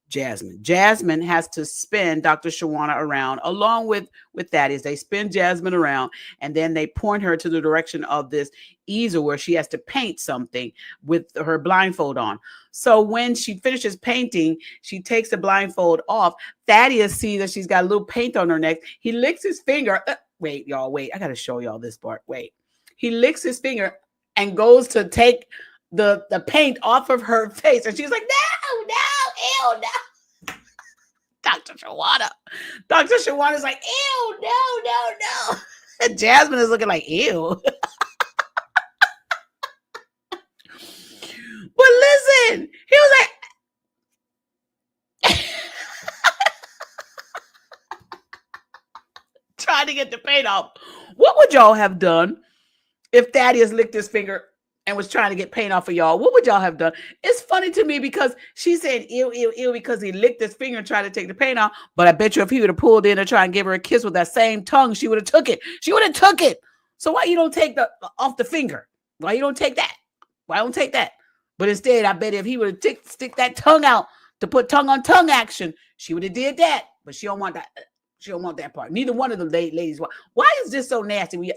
Jasmine has to spin Dr. Shawana around along with Thaddeus. They spin Jasmine around and then they point her to the direction of this easel where she has to paint something with her blindfold on. So when she finishes painting, she takes the blindfold off. Thaddeus sees that she's got a little paint on her neck. He licks his finger. Wait, y'all, wait. I got to show y'all this part. Wait. He licks his finger and goes to take the paint off of her face. And she's like, no, ew, no. Dr. Shawana. Dr. Shawana's like, ew, no. And Jasmine is looking like, ew. But listen, he was like, trying to get the paint off. What would y'all have done if Thaddeus licked his finger and was trying to get paint off of y'all? What would y'all have done? It's funny to me because she said ew because he licked his finger and tried to take the paint off. But I bet you if he would have pulled in and tried and give her a kiss with that same tongue, she would have took it. So why you don't take the off the finger? Why you don't take that? Why don't take that? But instead, I bet if he would have stick that tongue out to put tongue on tongue action, she would have did that. But she don't want that. She don't want that part. Neither one of the ladies. Why is this so nasty?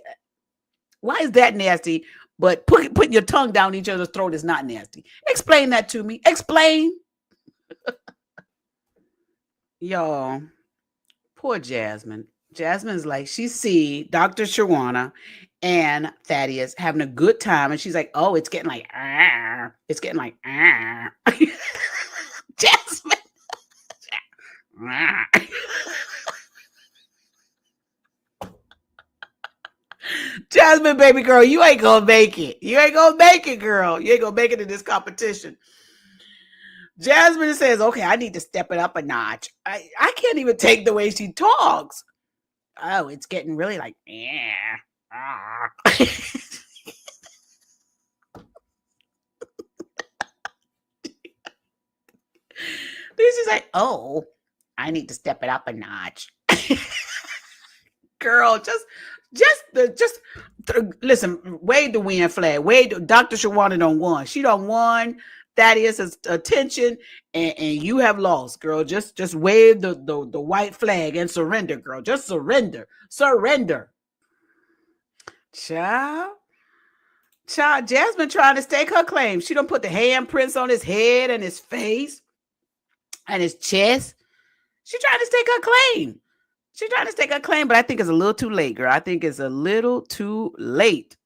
Why is that nasty? But putting your tongue down each other's throat is not nasty. Explain that to me. Explain. Y'all, poor Jasmine. Jasmine's like, she see Dr. Shawana and Thaddeus having a good time. And she's like, oh, it's getting like, it's getting like, Jasmine. Jasmine, baby girl, you ain't gonna make it. You ain't gonna make it, girl. You ain't gonna make it in this competition. Jasmine says, okay, I need to step it up a notch. I can't even take the way she talks. Oh, it's getting really like, She's like, oh, I need to step it up a notch. Girl, just listen, wave the win flag. Dr. Shawana don't won. She don't won Thaddeus' attention, and you have lost, girl. Just wave the white flag and surrender, girl. Just surrender. Child, Jasmine trying to stake her claim. She don't put the handprints on his head and his face and his chest. She trying to stake her claim. But I think it's a little too late, girl. I think it's a little too late.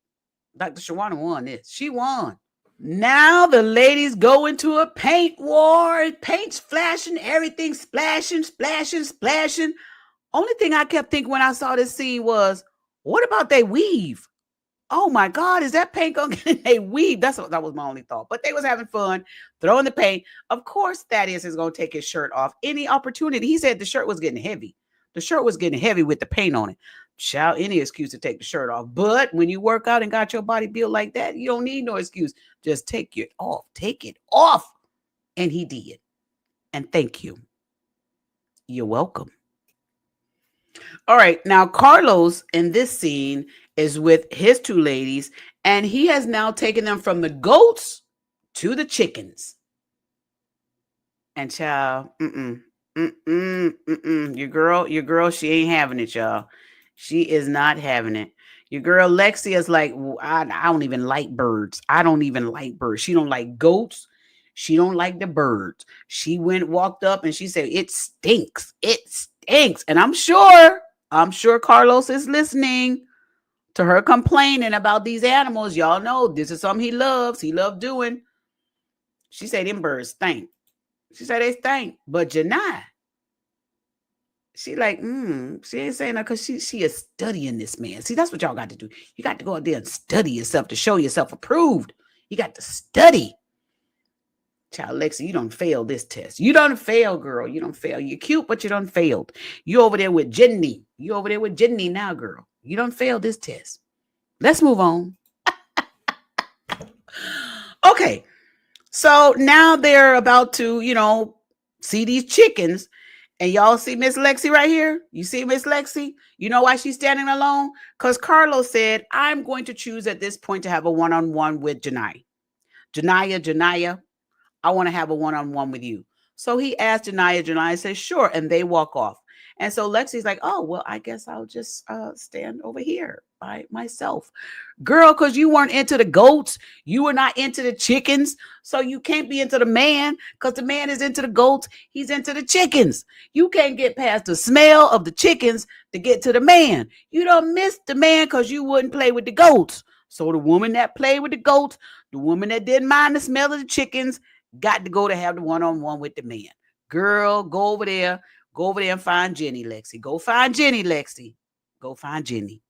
Dr. Shawana won this. She won. Now the ladies go into a paint war. Paint's flashing, everything splashing. Only thing I kept thinking when I saw this scene was, what about they weave? Oh my God, is that paint gonna get in they weave? That was my only thought. But they was having fun, throwing the paint. Of course, Thaddeus is gonna take his shirt off. Any opportunity. He said the shirt was getting heavy. The shirt was getting heavy with the paint on it. Shout any excuse to take the shirt off. But when you work out and got your body built like that, you don't need no excuse. Just take it off. Take it off. And he did. And thank you. You're welcome. All right. Now, Carlos in this scene is with his two ladies, and he has now taken them from the goats to the chickens. And child, your girl, she ain't having it, y'all. She is not having it. Your girl Lexi is like, I don't even like birds. She don't like goats. She don't like the birds. She walked up and she said, it stinks. And I'm sure Carlos is listening to her complaining about these animals. Y'all know this is something he loves. He loved doing. She said, them birds stink. She said they stink. But Janai, She like, she ain't saying that because she is studying this man. See, that's what y'all got to do. You got to go out there and study yourself to show yourself approved. You got to study. Child Lexi, you don't fail this test. You don't fail, girl. You don't fail. You're cute, but you don't failed. You over there with Jenny. You over there with Jenny now, girl. You don't fail this test. Let's move on. Okay. So now they're about to, see these chickens. And y'all see Miss Lexi right here? You see Miss Lexi? You know why she's standing alone? Because Carlos said, I'm going to choose at this point to have a one-on-one with Janiyah. Janiyah, I want to have a one-on-one with you. So he asked Janiyah. Janiyah says, sure. And they walk off. And so Lexi's like, oh, well, I guess I'll just stand over here by myself. Girl, because you weren't into the goats. You were not into the chickens. So you can't be into the man because the man is into the goats. He's into the chickens. You can't get past the smell of the chickens to get to the man. You don't miss the man because you wouldn't play with the goats. So the woman that played with the goats, the woman that didn't mind the smell of the chickens, got to go to have the one-on-one with the man. Girl, go over there and find Jenny, Lexi. Go find Jenny, Lexi. Go find Jenny.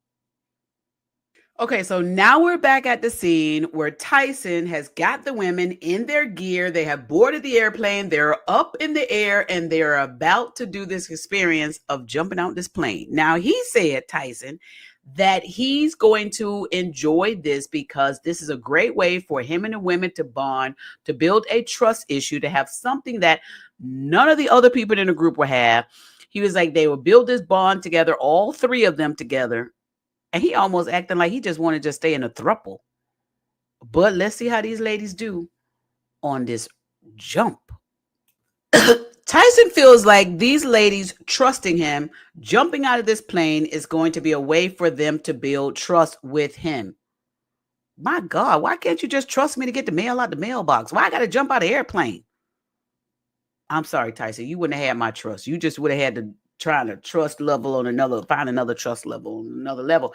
Okay, so now we're back at the scene where Tyson has got the women in their gear. They have boarded the airplane. They're up in the air and they're about to do this experience of jumping out this plane. Now, he said, Tyson, that he's going to enjoy this because this is a great way for him and the women to bond, to build a trust issue, to have something that none of the other people in the group will have. He was like, they will build this bond together, all three of them together. And he almost acting like he just wanted to just stay in a throuple. But let's see how these ladies do on this jump. Tyson feels like these ladies trusting him, jumping out of this plane is going to be a way for them to build trust with him. My God, why can't you just trust me to get the mail out the mailbox? Why I got to jump out of the airplane? I'm sorry, Tyson. You wouldn't have had my trust. You just would have had to try to trust level on another, find another trust level on another level.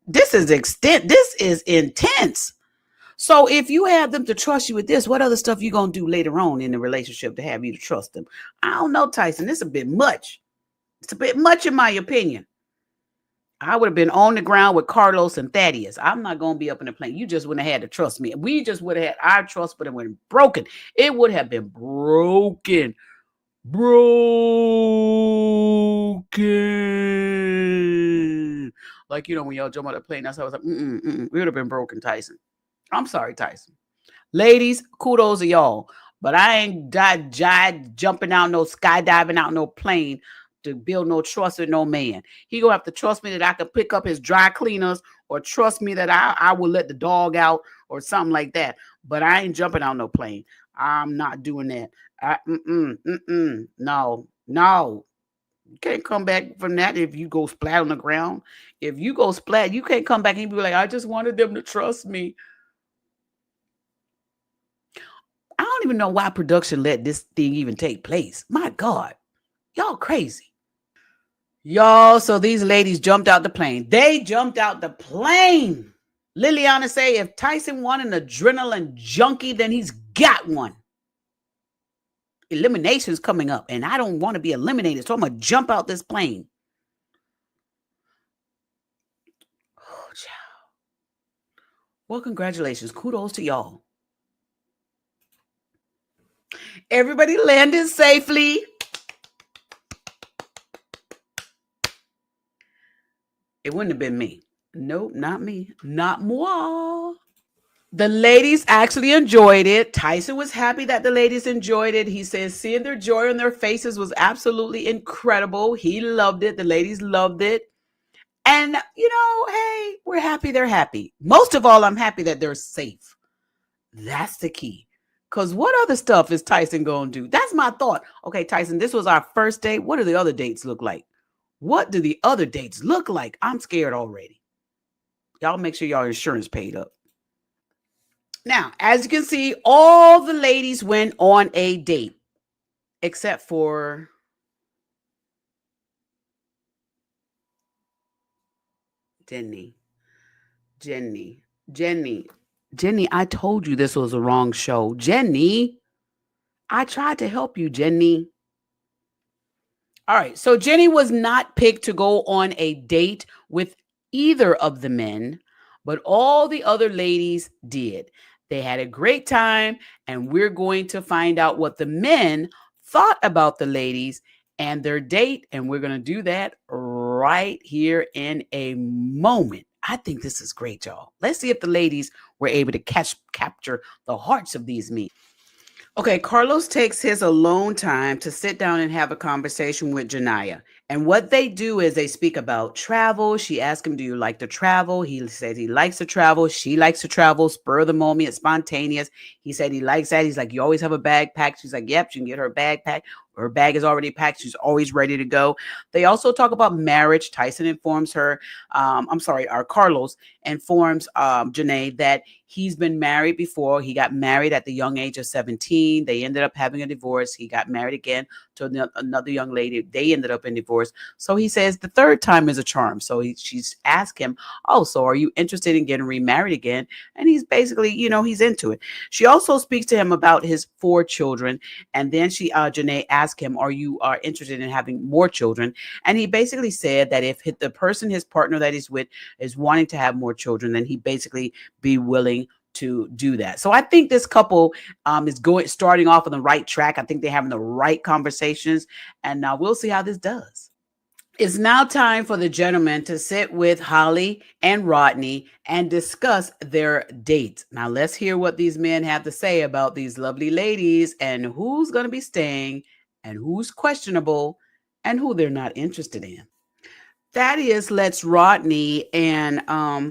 This is intense. So if you have them to trust you with this, what other stuff you going to do later on in the relationship to have you to trust them? I don't know, Tyson. This is a bit much. It's a bit much in my opinion. I would have been on the ground with Carlos and Thaddeus. I'm not going to be up in the plane. You just wouldn't have had to trust me. We just would have had our trust, but it would have been broken. It would have been broken. Like, when y'all jump out of the plane, that's how I was like, we would have been broken, Tyson. I'm sorry, Tyson. Ladies, kudos to y'all. But I ain't jumping out no skydiving out no plane to build no trust with no man. He gonna have to trust me that I can pick up his dry cleaners or trust me that I will let the dog out or something like that. But I ain't jumping out no plane. I'm not doing that. No. You can't come back from that if you go splat on the ground. If you go splat, you can't come back and be like, I just wanted them to trust me. I don't even know why production let this thing even take place. My God, y'all crazy. Y'all, so these ladies jumped out the plane. They jumped out the plane. Liliana say if Tyson won an adrenaline junkie, then he's got one. Elimination's coming up, and I don't want to be eliminated, so I'm going to jump out this plane. Oh, child. Well, congratulations. Kudos to y'all. Everybody landed safely. It wouldn't have been me. Nope, not me. Not moi. The ladies actually enjoyed it. Tyson was happy that the ladies enjoyed it. He says seeing their joy on their faces was absolutely incredible. He loved it. The ladies loved it. And, hey, we're happy they're happy. Most of all, I'm happy that they're safe. That's the key. Because what other stuff is Tyson going to do? That's my thought. Okay, Tyson, this was our first date. What do the other dates look like? What do the other dates look like? I'm scared already. Y'all make sure y'all insurance paid up. Now, as you can see, all the ladies went on a date except for Jenny, I told you this was a wrong show. Jenny, I tried to help you, Jenny. All right. So Jenny was not picked to go on a date with either of the men, but all the other ladies did. They had a great time, and we're going to find out what the men thought about the ladies and their date. And we're going to do that right here in a moment. I think this is great, y'all. Let's see if the ladies were able to capture the hearts of these men. Okay, Carlos takes his alone time to sit down and have a conversation with Janaya. And what they do is they speak about travel. She asks him, "Do you like to travel?" He says he likes to travel. She likes to travel, spur of the moment, spontaneous. He said he likes that. He's like, "You always have a bag packed." She's like, "Yep, she can get her bag packed. Her bag is already packed. She's always ready to go." They also talk about marriage. Tyson informs her, our Carlos informs Janae that he's been married before. He got married at the young age of 17. They ended up having a divorce. He got married again to another young lady. They ended up in divorce. So he says the third time is a charm. So she's asked him, "Oh, so are you interested in getting remarried again?" And he's basically, he's into it. She also speaks to him about his 4 children. And then Janae asked him, "Are you interested in having more children?" And he basically said that if the person, his partner that he's with, is wanting to have more children, then he basically be willing to do that. So I think this couple is starting off on the right track. I think they're having the right conversations, and we'll see how this does. It's now time for the gentlemen to sit with Holly and Rodney and discuss their dates. Now let's hear what these men have to say about these lovely ladies and who's going to be staying and who's questionable and who they're not interested in. Thaddeus lets Rodney and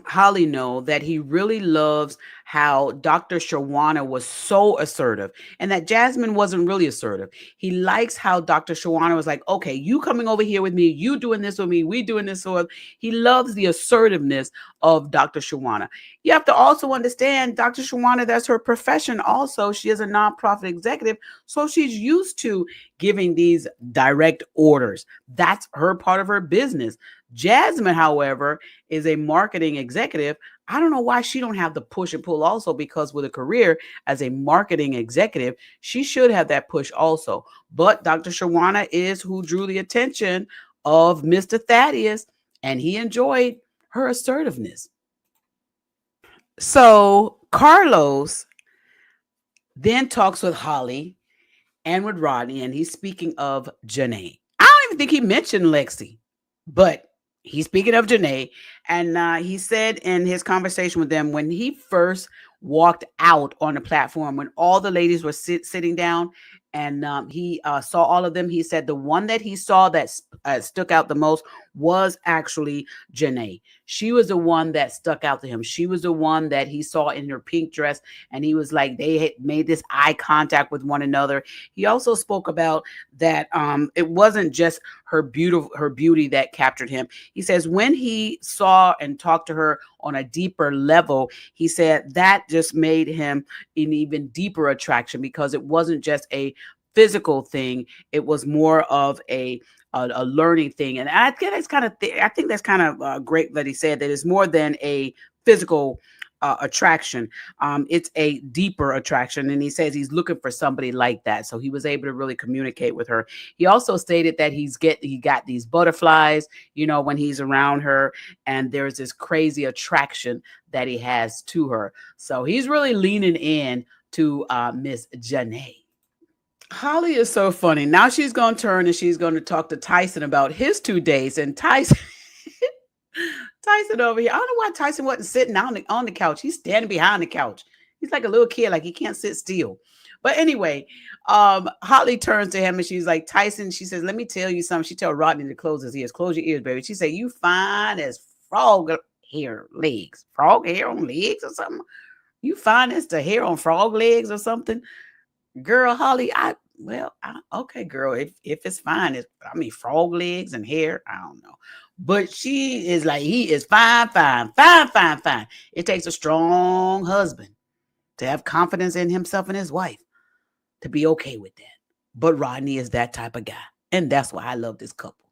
Holly know that he really loves how Dr. Shawana was so assertive and that Jasmine wasn't really assertive. He likes how Dr. Shawana was like, "Okay, you coming over here with me, you doing this with me, we doing this with." He loves the assertiveness of Dr. Shawana. You have to also understand Dr. Shawana, that's her profession. Also, she is a nonprofit executive, so she's used to giving these direct orders. That's her part of her business. Jasmine, however, is a marketing executive. I don't know why she don't have the push and pull also, because with a career as a marketing executive, she should have that push also. But Dr. Shawana is who drew the attention of Mr. Thaddeus, and he enjoyed her assertiveness. So Carlos then talks with Holly and with Rodney, and he's speaking of Janae. I don't even think he mentioned Lexi, but he's speaking of Janae. And he said in his conversation with them, when he first walked out on the platform, when all the ladies were sitting down, and he saw all of them, he said the one that he saw that stuck out the most was actually Janae. She was the one that stuck out to him. She was the one that he saw in her pink dress, and he was like, they had made this eye contact with one another. He also spoke about that it wasn't just her beauty that captured him. He says when he saw and talked to her on a deeper level, he said that just made him an even deeper attraction, because it wasn't just a physical thing, it was more of a learning thing. And I think that's kind of great that he said that it's more than a physical attraction. It's a deeper attraction, and he says he's looking for somebody like that. So he was able to really communicate with her. He also stated that he got these butterflies, when he's around her, and there's this crazy attraction that he has to her. So he's really leaning in to Miss Janae. Holly is so funny. Now she's going to turn and she's going to talk to Tyson about his 2 days. And Tyson, Tyson over here, I don't know why Tyson wasn't sitting on the couch. He's standing behind the couch. He's like a little kid, like he can't sit still. But anyway, Holly turns to him and she's like, "Tyson," she says, "let me tell you something." She tells Rodney to close his ears. "Close your ears, baby." She said, "You fine as frog hair legs. Frog hair on legs or something? You fine as the hair on frog legs or something?" Girl, Holly, okay, girl, if it's fine, frog legs and hair, I don't know. But she is like, he is fine, fine, fine, fine, fine. It takes a strong husband to have confidence in himself and his wife to be okay with that. But Rodney is that type of guy. And that's why I love this couple.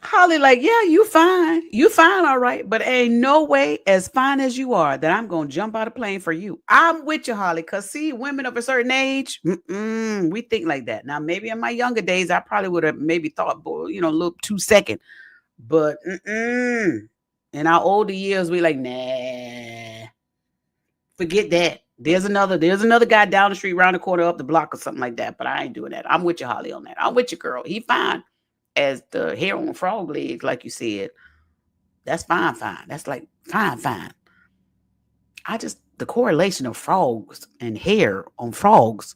Holly, like, yeah, you fine. You fine, all right. But ain't no way, as fine as you are, that I'm going to jump out of plane for you. I'm with you, Holly, because see, women of a certain age, we think like that. Now, maybe in my younger days, I probably would have maybe thought, boy, you know, look 2 seconds. But in our older years, we like, nah, forget that. There's another guy down the street, around the corner, up the block, or something like that. But I ain't doing that. I'm with you, Holly, on that. I'm with you, girl. He fine as the hair on frog legs, like you said. That's fine, fine. That's like fine, fine. The correlation of frogs and hair on frogs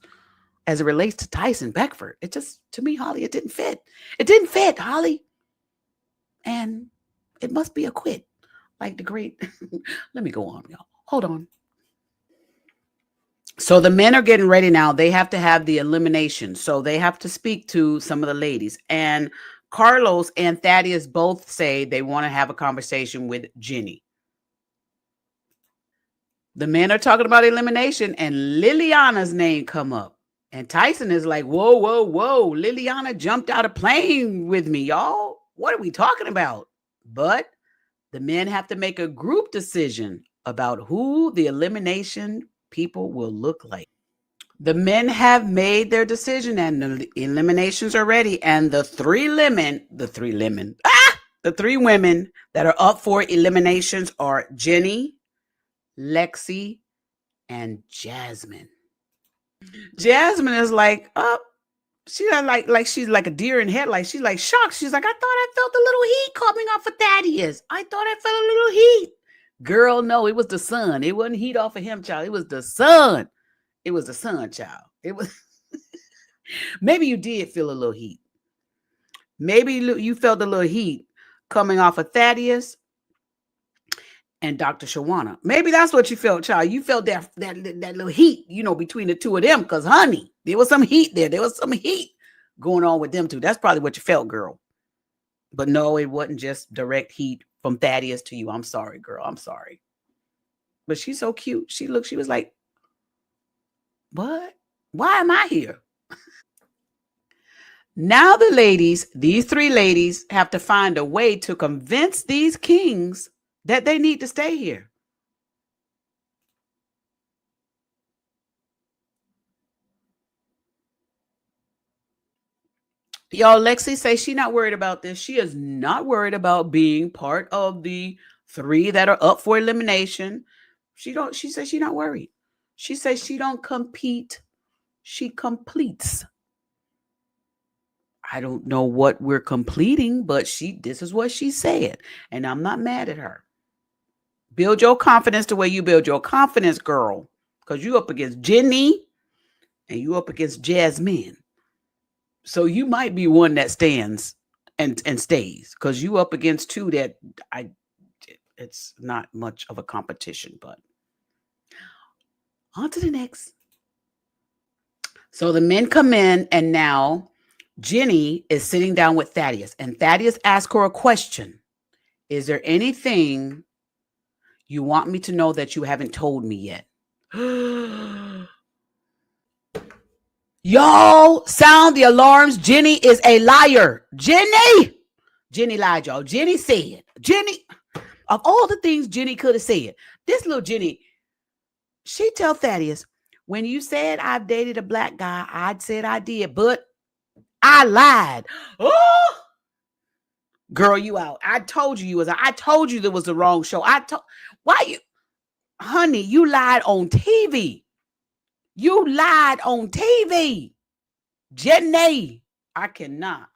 as it relates to Tyson Beckford, it just, to me, Holly, it didn't fit. It didn't fit, Holly. And it must be a quit. Like the great, let me go on, y'all. Hold on. So the men are getting ready now. They have to have the elimination. So they have to speak to some of the ladies. And Carlos and Thaddeus both say they want to have a conversation with Jenny. The men are talking about elimination, and Liliana's name come up. And Tyson is like, whoa, whoa, whoa. Liliana jumped out of plane with me, y'all. What are we talking about? But the men have to make a group decision about who the elimination people will look like. The men have made their decision, and the eliminations are ready. And the three women that are up for eliminations are Jenny, Lexi, and Jasmine. Jasmine is like, she's like she's like a deer in headlights. She's like shocked. She's like, I thought I felt a little heat coming off of Thaddeus. I thought I felt a little heat. Girl, no, it was the sun. It wasn't heat off of him, child. It was the sun. It was the sun, child. It was. Maybe you did feel a little heat. Maybe you felt a little heat coming off of Thaddeus and Dr. Shawana. Maybe that's what you felt, child. You felt that little heat, between the two of them. Because, honey, there was some heat there. There was some heat going on with them two. That's probably what you felt, girl. But no, it wasn't just direct heat from Thaddeus to you. I'm sorry, girl. I'm sorry. But she's so cute. She was like, what? Why am I here? Now these three ladies have to find a way to convince these kings that they need to stay here. Y'all, Lexi say she's not worried about this. She is not worried about being part of the three that are up for elimination. She says she's not worried. She says she don't compete. She completes. I don't know what we're completing, but this is what she said. And I'm not mad at her. Build your confidence the way you build your confidence, girl. Because you up against Jenny and you up against Jasmine. So you might be one that stands and stays. Because you up against two that it's not much of a competition. But on to the next. So the men come in, and now Jenny is sitting down with Thaddeus. And Thaddeus asks her a question. Is there anything you want me to know that you haven't told me yet? Y'all, sound the alarms. Jenny is a liar. Jenny lied, y'all. Jenny said, of all the things Jenny could have said, this little Jenny, she tell Thaddeus, when you said I've dated a black guy, I said I did, but I lied. Oh, girl, you out. I told you there was the wrong show. Honey, you lied on TV. You lied on TV. Jenny. I cannot.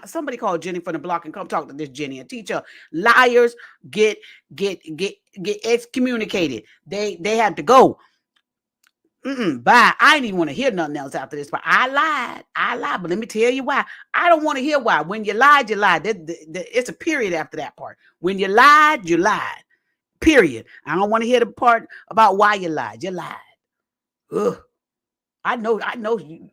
Somebody call Jenny from the block and come talk to this Jenny and teach her. Liars get excommunicated. They have to go. Bye. I ain't even want to hear nothing else after this. But I lied. But let me tell you why. I don't want to hear why. When you lied, you lied. It's a period after that part. When you lied, you lied. Period. I don't want to hear the part about why you lied. You lied. Ugh. I know,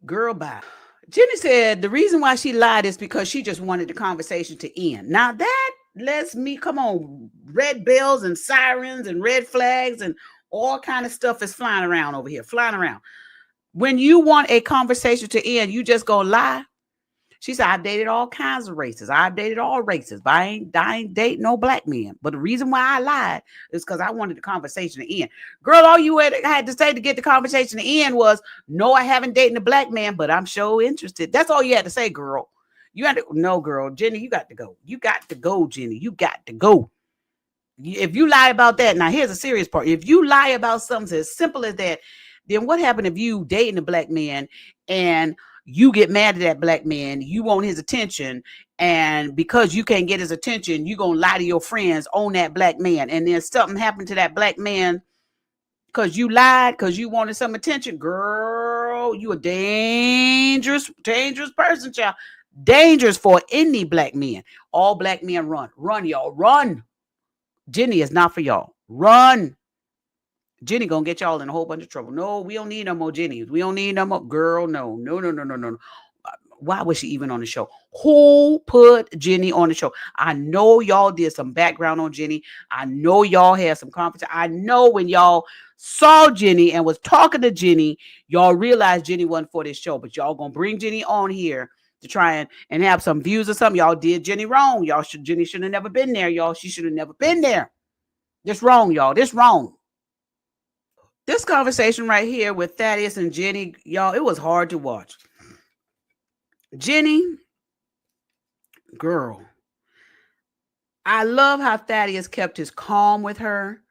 girl, bye. Jenny said the reason why she lied is because she just wanted the conversation to end. Now that lets me, come on, red bells and sirens and red flags and all kind of stuff is flying around over here, flying around. When you want a conversation to end, you just gonna lie. She said, I've dated all kinds of races. I've dated all races, but I ain't dating no black men. But the reason why I lied is because I wanted the conversation to end. Girl, all you had to say to get the conversation to end was, no, I haven't dated a black man, but I'm sure interested. That's all you had to say, girl. You had to, no, girl, Jenny, you got to go. You got to go, Jenny. You got to go. If you lie about that, now here's a serious part. If you lie about something as simple as that, then what happened if you dating a black man and you get mad at that black man, you want his attention, and because you can't get his attention, you gonna lie to your friends on that black man, and then something happened to that black man because you lied, because you wanted some attention. Girl, you a dangerous person, child. Dangerous for any black men. All black men run. Run, y'all. Run. Jenny is not for y'all. Run. Jenny gonna get y'all in a whole bunch of trouble. No, we don't need no more Jennies. We don't need no more. Girl, no. Why was she even on the show? Who put Jenny on the show? I know y'all did some background on Jenny. I know y'all had some conference. I know when y'all saw Jenny and was talking to Jenny, y'all realized Jenny wasn't for this show, but y'all gonna bring Jenny on here to try and have some views or something. Y'all did Jenny wrong. Jenny should have never been there, y'all. She should have never been there. This wrong, y'all. This wrong. This conversation right here with Thaddeus and Jenny, y'all, it was hard to watch. Jenny, girl, I love how Thaddeus kept his calm with her.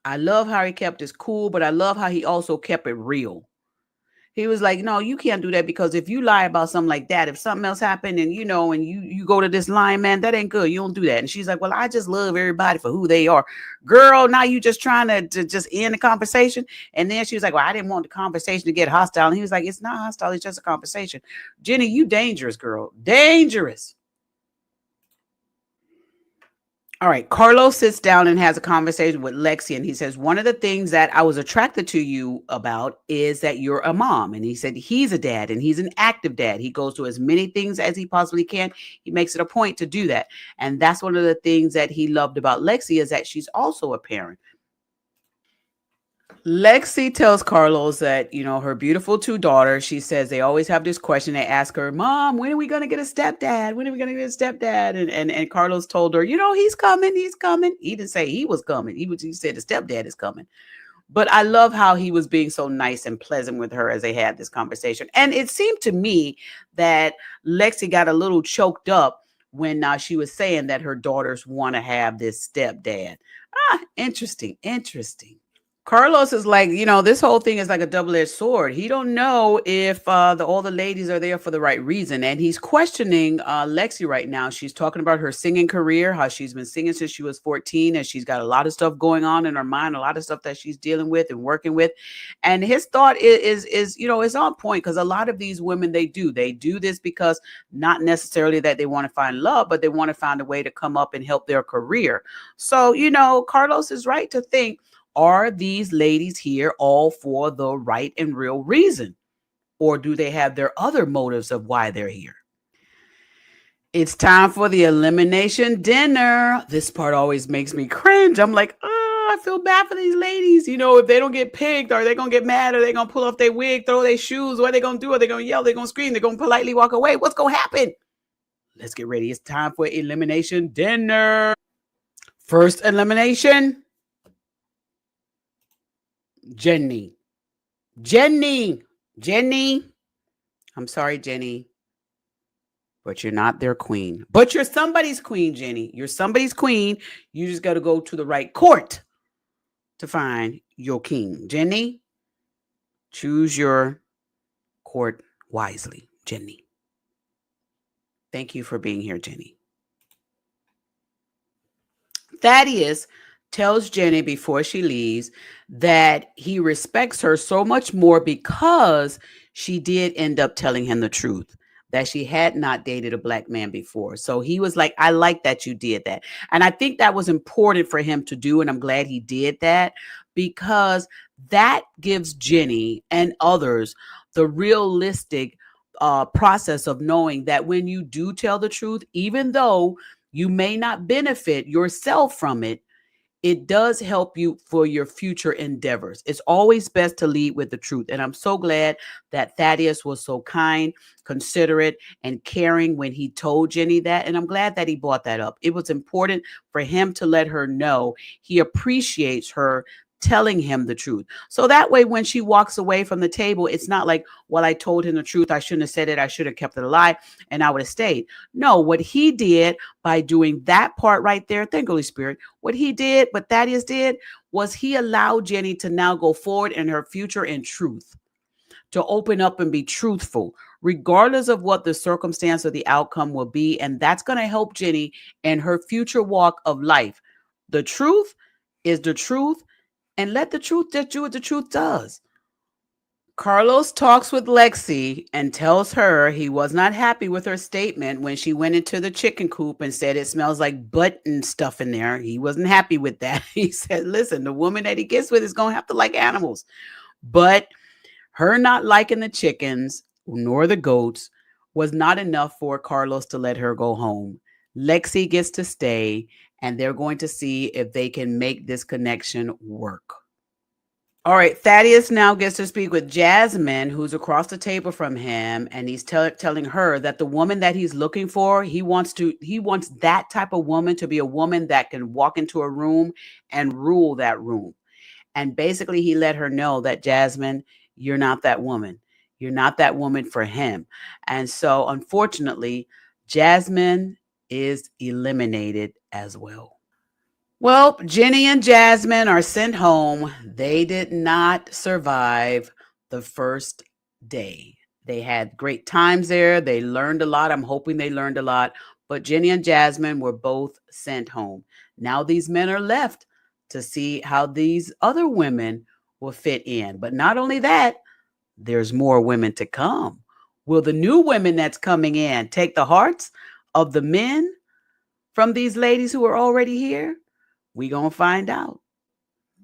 I love how he kept his cool, but I love how he also kept it real. He was like, no, you can't do that, because if you lie about something like that, if something else happened and and you go to this line, man, that ain't good. You don't do that. And she's like, well, I just love everybody for who they are. Girl, now you just trying to just end the conversation. And then she was like, well, I didn't want the conversation to get hostile. And he was like, it's not hostile. It's just a conversation. Jenny, you dangerous, girl. Dangerous. All right. Carlos sits down and has a conversation with Lexi, and he says, one of the things that I was attracted to you about is that you're a mom. And he said he's a dad, and he's an active dad. He goes to as many things as he possibly can. He makes it a point to do that. And that's one of the things that he loved about Lexi, is that she's also a parent. Lexi tells Carlos that, her beautiful two daughters, she says they always have this question. They ask her, Mom, when are we going to get a stepdad? When are we going to get a stepdad? And Carlos told her, he's coming. He's coming. He didn't say he was coming. He said the stepdad is coming. But I love how he was being so nice and pleasant with her as they had this conversation. And it seemed to me that Lexi got a little choked up when she was saying that her daughters want to have this stepdad. Interesting. Carlos is like, this whole thing is like a double-edged sword. He don't know if all the ladies are there for the right reason. And he's questioning Lexi right now. She's talking about her singing career, how she's been singing since she was 14, and she's got a lot of stuff going on in her mind, a lot of stuff that she's dealing with and working with. And his thought is it's on point, because a lot of these women, they do this because not necessarily that they want to find love, but they want to find a way to come up and help their career. So, Carlos is right to think, are these ladies here all for the right and real reason? Or do they have their other motives of why they're here? It's time for the elimination dinner. This part always makes me cringe. I'm like, I feel bad for these ladies. If they don't get picked, are they going to get mad? Are they going to pull off their wig, throw their shoes? What are they going to do? Are they going to yell? They're going to scream? They're going to politely walk away? What's going to happen? Let's get ready. It's time for elimination dinner. First elimination. Jenny. I'm sorry, Jenny, but you're not their queen. But you're somebody's queen, Jenny. You're somebody's queen. You just got to go to the right court to find your king. Jenny, choose your court wisely, Jenny. Thank you for being here, Jenny. Thaddeus tells Jenny before she leaves that he respects her so much more because she did end up telling him the truth, that she had not dated a black man before. So he was like, I like that you did that. And I think that was important for him to do. And I'm glad he did that, because that gives Jenny and others the realistic process of knowing that when you do tell the truth, even though you may not benefit yourself from it, it does help you for your future endeavors. It's always best to lead with the truth. And I'm so glad that Thaddeus was so kind, considerate, and caring when he told Jenny that. And I'm glad that he brought that up. It was important for him to let her know he appreciates her telling him the truth. So that way, when she walks away from the table, it's not like, well, I told him the truth. I shouldn't have said it. I should have kept it alive and I would have stayed. No, what he did by doing that part right there, thank Holy Spirit, what he did, what Thaddeus did, was he allowed Jenny to now go forward in her future in truth, to open up and be truthful, regardless of what the circumstance or the outcome will be. And that's going to help Jenny in her future walk of life. The truth is the truth, and let the truth just do what the truth does. Carlos talks with Lexi and tells her he was not happy with her statement when she went into the chicken coop and said it smells like butt and stuff in there. He wasn't happy with that. He said, listen, the woman that he gets with is going to have to like animals. But her not liking the chickens nor the goats was not enough for Carlos to let her go home. Lexi gets to stay, and they're going to see if they can make this connection work. All right, Thaddeus now gets to speak with Jasmine, who's across the table from him, and he's telling her that the woman that he's looking for, he wants that type of woman to be a woman that can walk into a room and rule that room. And basically, he let her know that, Jasmine, you're not that woman. You're not that woman for him. And so, unfortunately, Jasmine is eliminated as well. Well, Jenny and Jasmine are sent home. They did not survive the first day. They had great times there. They learned a lot. I'm hoping they learned a lot. But Jenny and Jasmine were both sent home. Now these men are left to see how these other women will fit in. But not only that, there's more women to come. Will the new women that's coming in take the hearts of the men from these ladies who are already here? We gonna find out.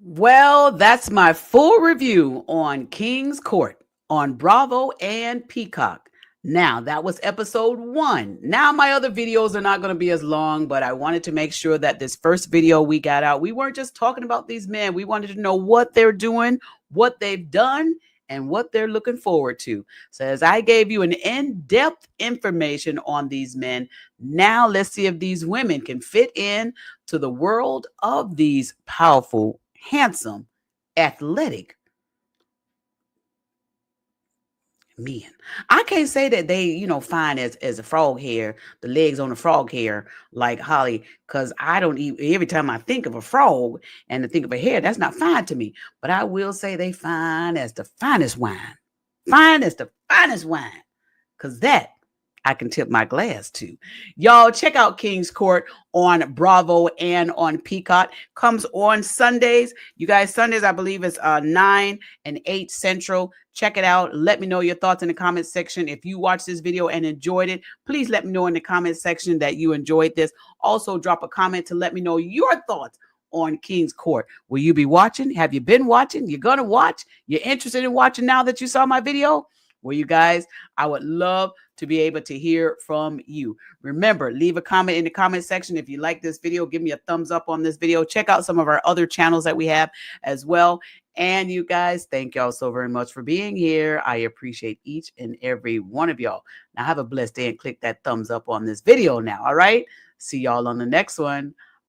Well, that's my full review on King's Court on Bravo and Peacock. Now, that was episode 1. Now, my other videos are not going to be as long, but I wanted to make sure that this first video we got out, we weren't just talking about these men. We wanted to know what they're doing, what they've done, and what they're looking forward to. So as I gave you an in-depth information on these men, now let's see if these women can fit in to the world of these powerful, handsome, athletic men. I can't say that they, fine as a frog hair, the legs on a frog hair like Holly, because I don't even, every time I think of a frog and to think of a hair, that's not fine to me. But I will say they fine as the finest wine. Fine as the finest wine. Because that I can tip my glass to. Y'all check out King's Court on Bravo and on Peacock. Comes on Sundays. You guys, Sundays, I believe it's 9 and 8 Central. Check it out. Let me know your thoughts in the comment section. If you watched this video and enjoyed it, please let me know in the comment section that you enjoyed this. Also, drop a comment to let me know your thoughts on King's Court. Will you be watching? Have you been watching? You're going to watch? You're interested in watching now that you saw my video? Well, you guys, I would love to be able to hear from you. Remember, leave a comment in the comment section. If you like this video, give me a thumbs up on this video. Check out some of our other channels that we have as well. And you guys, thank y'all so very much for being here. I appreciate each and every one of y'all. Now have a blessed day and click that thumbs up on this video now. All right. See y'all on the next one.